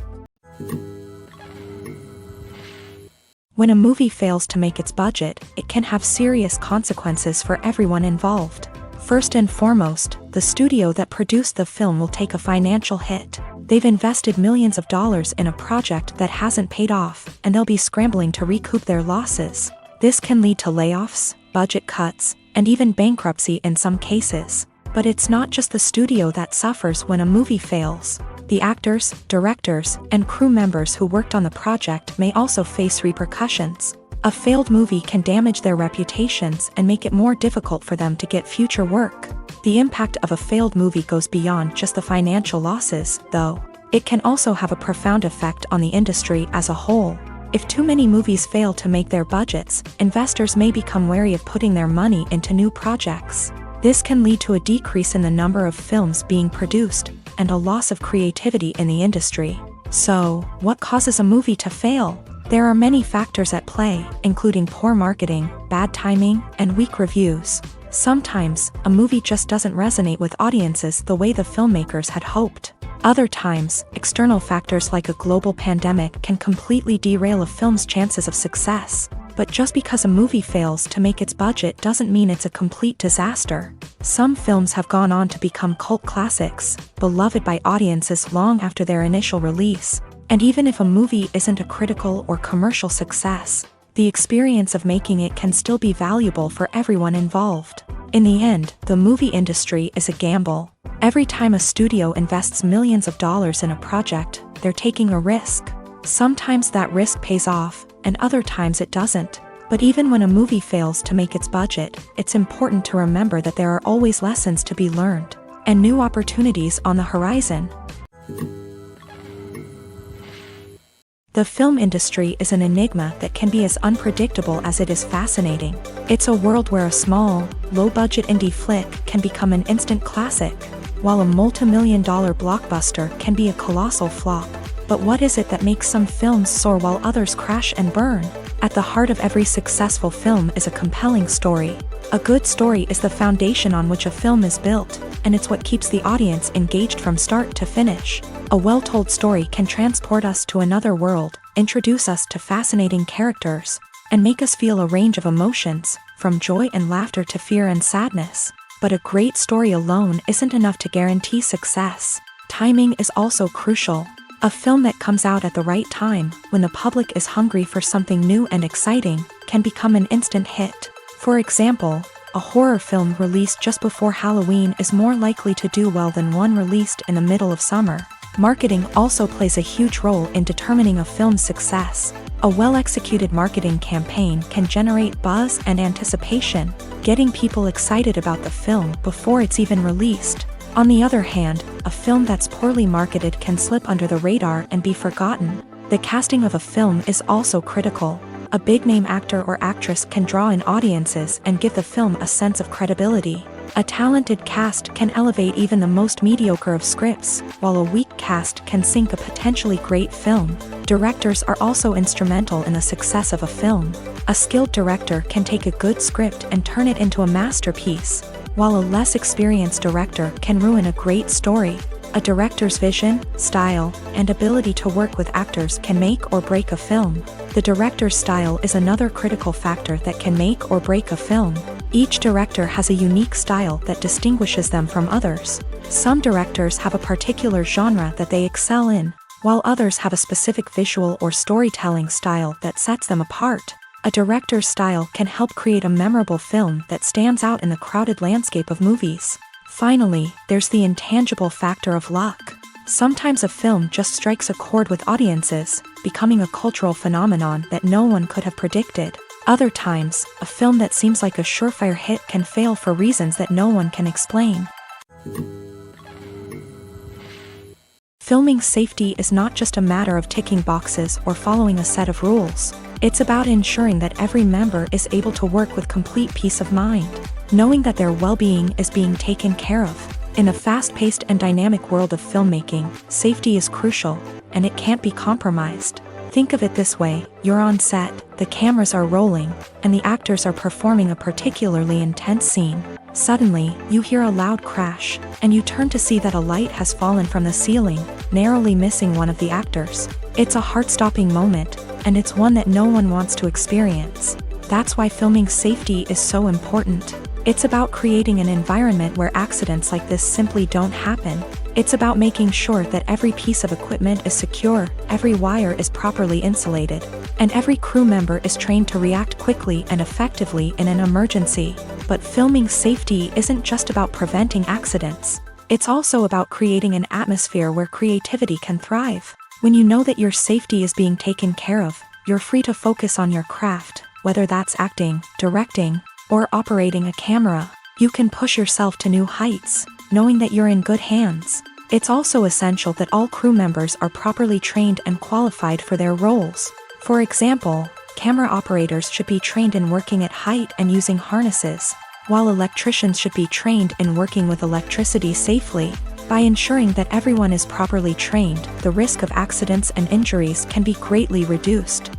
When a movie fails to make its budget, it can have serious consequences for everyone involved. First and foremost, the studio that produced the film will take a financial hit. They've invested millions of dollars in a project that hasn't paid off, and they'll be scrambling to recoup their losses. This can lead to layoffs, budget cuts, and even bankruptcy in some cases. But it's not just the studio that suffers when a movie fails. The actors, directors, and crew members who worked on the project may also face repercussions. A failed movie can damage their reputations and make it more difficult for them to get future work. The impact of a failed movie goes beyond just the financial losses, though. It can also have a profound effect on the industry as a whole. If too many movies fail to make their budgets, investors may become wary of putting their money into new projects. This can lead to a decrease in the number of films being produced, and a loss of creativity in the industry. So, what causes a movie to fail? There are many factors at play, including poor marketing, bad timing, and weak reviews. Sometimes, a movie just doesn't resonate with audiences the way the filmmakers had hoped. Other times, external factors like a global pandemic can completely derail a film's chances of success. But just because a movie fails to make its budget doesn't mean it's a complete disaster. Some films have gone on to become cult classics, beloved by audiences long after their initial release. And even if a movie isn't a critical or commercial success, the experience of making it can still be valuable for everyone involved. In the end, the movie industry is a gamble. Every time a studio invests millions of dollars in a project, they're taking a risk. Sometimes that risk pays off, and other times it doesn't. But even when a movie fails to make its budget, it's important to remember that there are always lessons to be learned, and new opportunities on the horizon. The film industry is an enigma that can be as unpredictable as it is fascinating. It's a world where a small, low-budget indie flick can become an instant classic, while a multi-million-dollar blockbuster can be a colossal flop. But what is it that makes some films soar while others crash and burn? At the heart of every successful film is a compelling story. A good story is the foundation on which a film is built, and it's what keeps the audience engaged from start to finish. A well-told story can transport us to another world, introduce us to fascinating characters, and make us feel a range of emotions, from joy and laughter to fear and sadness. But a great story alone isn't enough to guarantee success. Timing is also crucial. A film that comes out at the right time, when the public is hungry for something new and exciting, can become an instant hit. For example, a horror film released just before Halloween is more likely to do well than one released in the middle of summer. Marketing also plays a huge role in determining a film's success. A well-executed marketing campaign can generate buzz and anticipation, getting people excited about the film before it's even released. On the other hand, a film that's poorly marketed can slip under the radar and be forgotten. The casting of a film is also critical. A big-name actor or actress can draw in audiences and give the film a sense of credibility. A talented cast can elevate even the most mediocre of scripts, while a weak cast can sink a potentially great film. Directors are also instrumental in the success of a film. A skilled director can take a good script and turn it into a masterpiece, while a less experienced director can ruin a great story. A director's vision, style, and ability to work with actors can make or break a film. The director's style is another critical factor that can make or break a film. Each director has a unique style that distinguishes them from others. Some directors have a particular genre that they excel in, while others have a specific visual or storytelling style that sets them apart. A director's style can help create a memorable film that stands out in the crowded landscape of movies. Finally, there's the intangible factor of luck. Sometimes a film just strikes a chord with audiences, becoming a cultural phenomenon that no one could have predicted. Other times, a film that seems like a surefire hit can fail for reasons that no one can explain. Filming safety is not just a matter of ticking boxes or following a set of rules. It's about ensuring that every member is able to work with complete peace of mind, knowing that their well-being is being taken care of. In a fast-paced and dynamic world of filmmaking, safety is crucial, and it can't be compromised. Think of it this way: you're on set, the cameras are rolling, and the actors are performing a particularly intense scene. Suddenly, you hear a loud crash, and you turn to see that a light has fallen from the ceiling, narrowly missing one of the actors. It's a heart-stopping moment, and it's one that no one wants to experience. That's why filming safety is so important. It's about creating an environment where accidents like this simply don't happen. It's about making sure that every piece of equipment is secure, every wire is properly insulated, and every crew member is trained to react quickly and effectively in an emergency. But filming safety isn't just about preventing accidents. It's also about creating an atmosphere where creativity can thrive. When you know that your safety is being taken care of, you're free to focus on your craft, whether that's acting, directing, or operating a camera. You can push yourself to new heights, knowing that you're in good hands. It's also essential that all crew members are properly trained and qualified for their roles. For example, camera operators should be trained in working at height and using harnesses, while electricians should be trained in working with electricity safely. By ensuring that everyone is properly trained, the risk of accidents and injuries can be greatly reduced.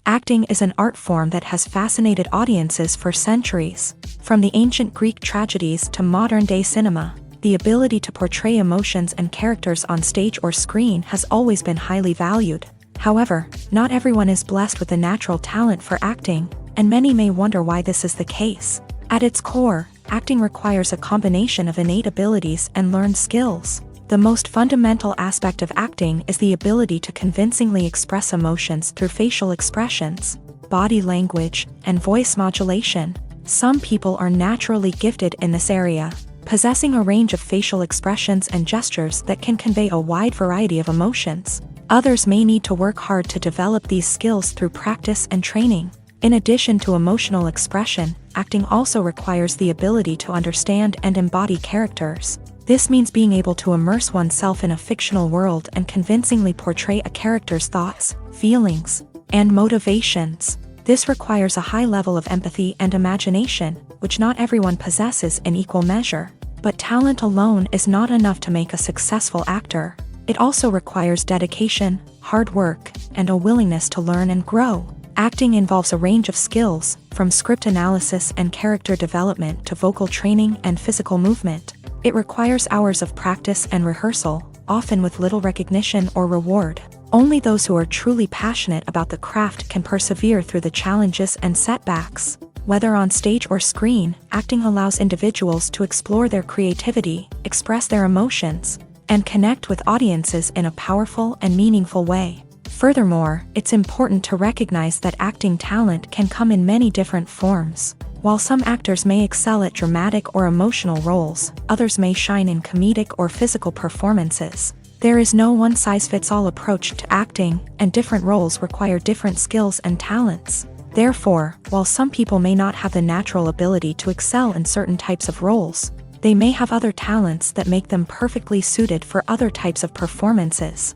Acting is an art form that has fascinated audiences for centuries. From the ancient Greek tragedies to modern-day cinema, the ability to portray emotions and characters on stage or screen has always been highly valued. However, not everyone is blessed with a natural talent for acting, and many may wonder why this is the case. At its core, acting requires a combination of innate abilities and learned skills. The most fundamental aspect of acting is the ability to convincingly express emotions through facial expressions, body language, and voice modulation. Some people are naturally gifted in this area, possessing a range of facial expressions and gestures that can convey a wide variety of emotions. Others may need to work hard to develop these skills through practice and training. In addition to emotional expression, acting also requires the ability to understand and embody characters. This means being able to immerse oneself in a fictional world and convincingly portray a character's thoughts, feelings, and motivations. This requires a high level of empathy and imagination, which not everyone possesses in equal measure. But talent alone is not enough to make a successful actor. It also requires dedication, hard work, and a willingness to learn and grow. Acting involves a range of skills, from script analysis and character development to vocal training and physical movement. It requires hours of practice and rehearsal, often with little recognition or reward. Only those who are truly passionate about the craft can persevere through the challenges and setbacks. Whether on stage or screen, acting allows individuals to explore their creativity, express their emotions, and connect with audiences in a powerful and meaningful way. Furthermore, it's important to recognize that acting talent can come in many different forms. While some actors may excel at dramatic or emotional roles, others may shine in comedic or physical performances. There is no one-size-fits-all approach to acting, and different roles require different skills and talents. Therefore, while some people may not have the natural ability to excel in certain types of roles, they may have other talents that make them perfectly suited for other types of performances.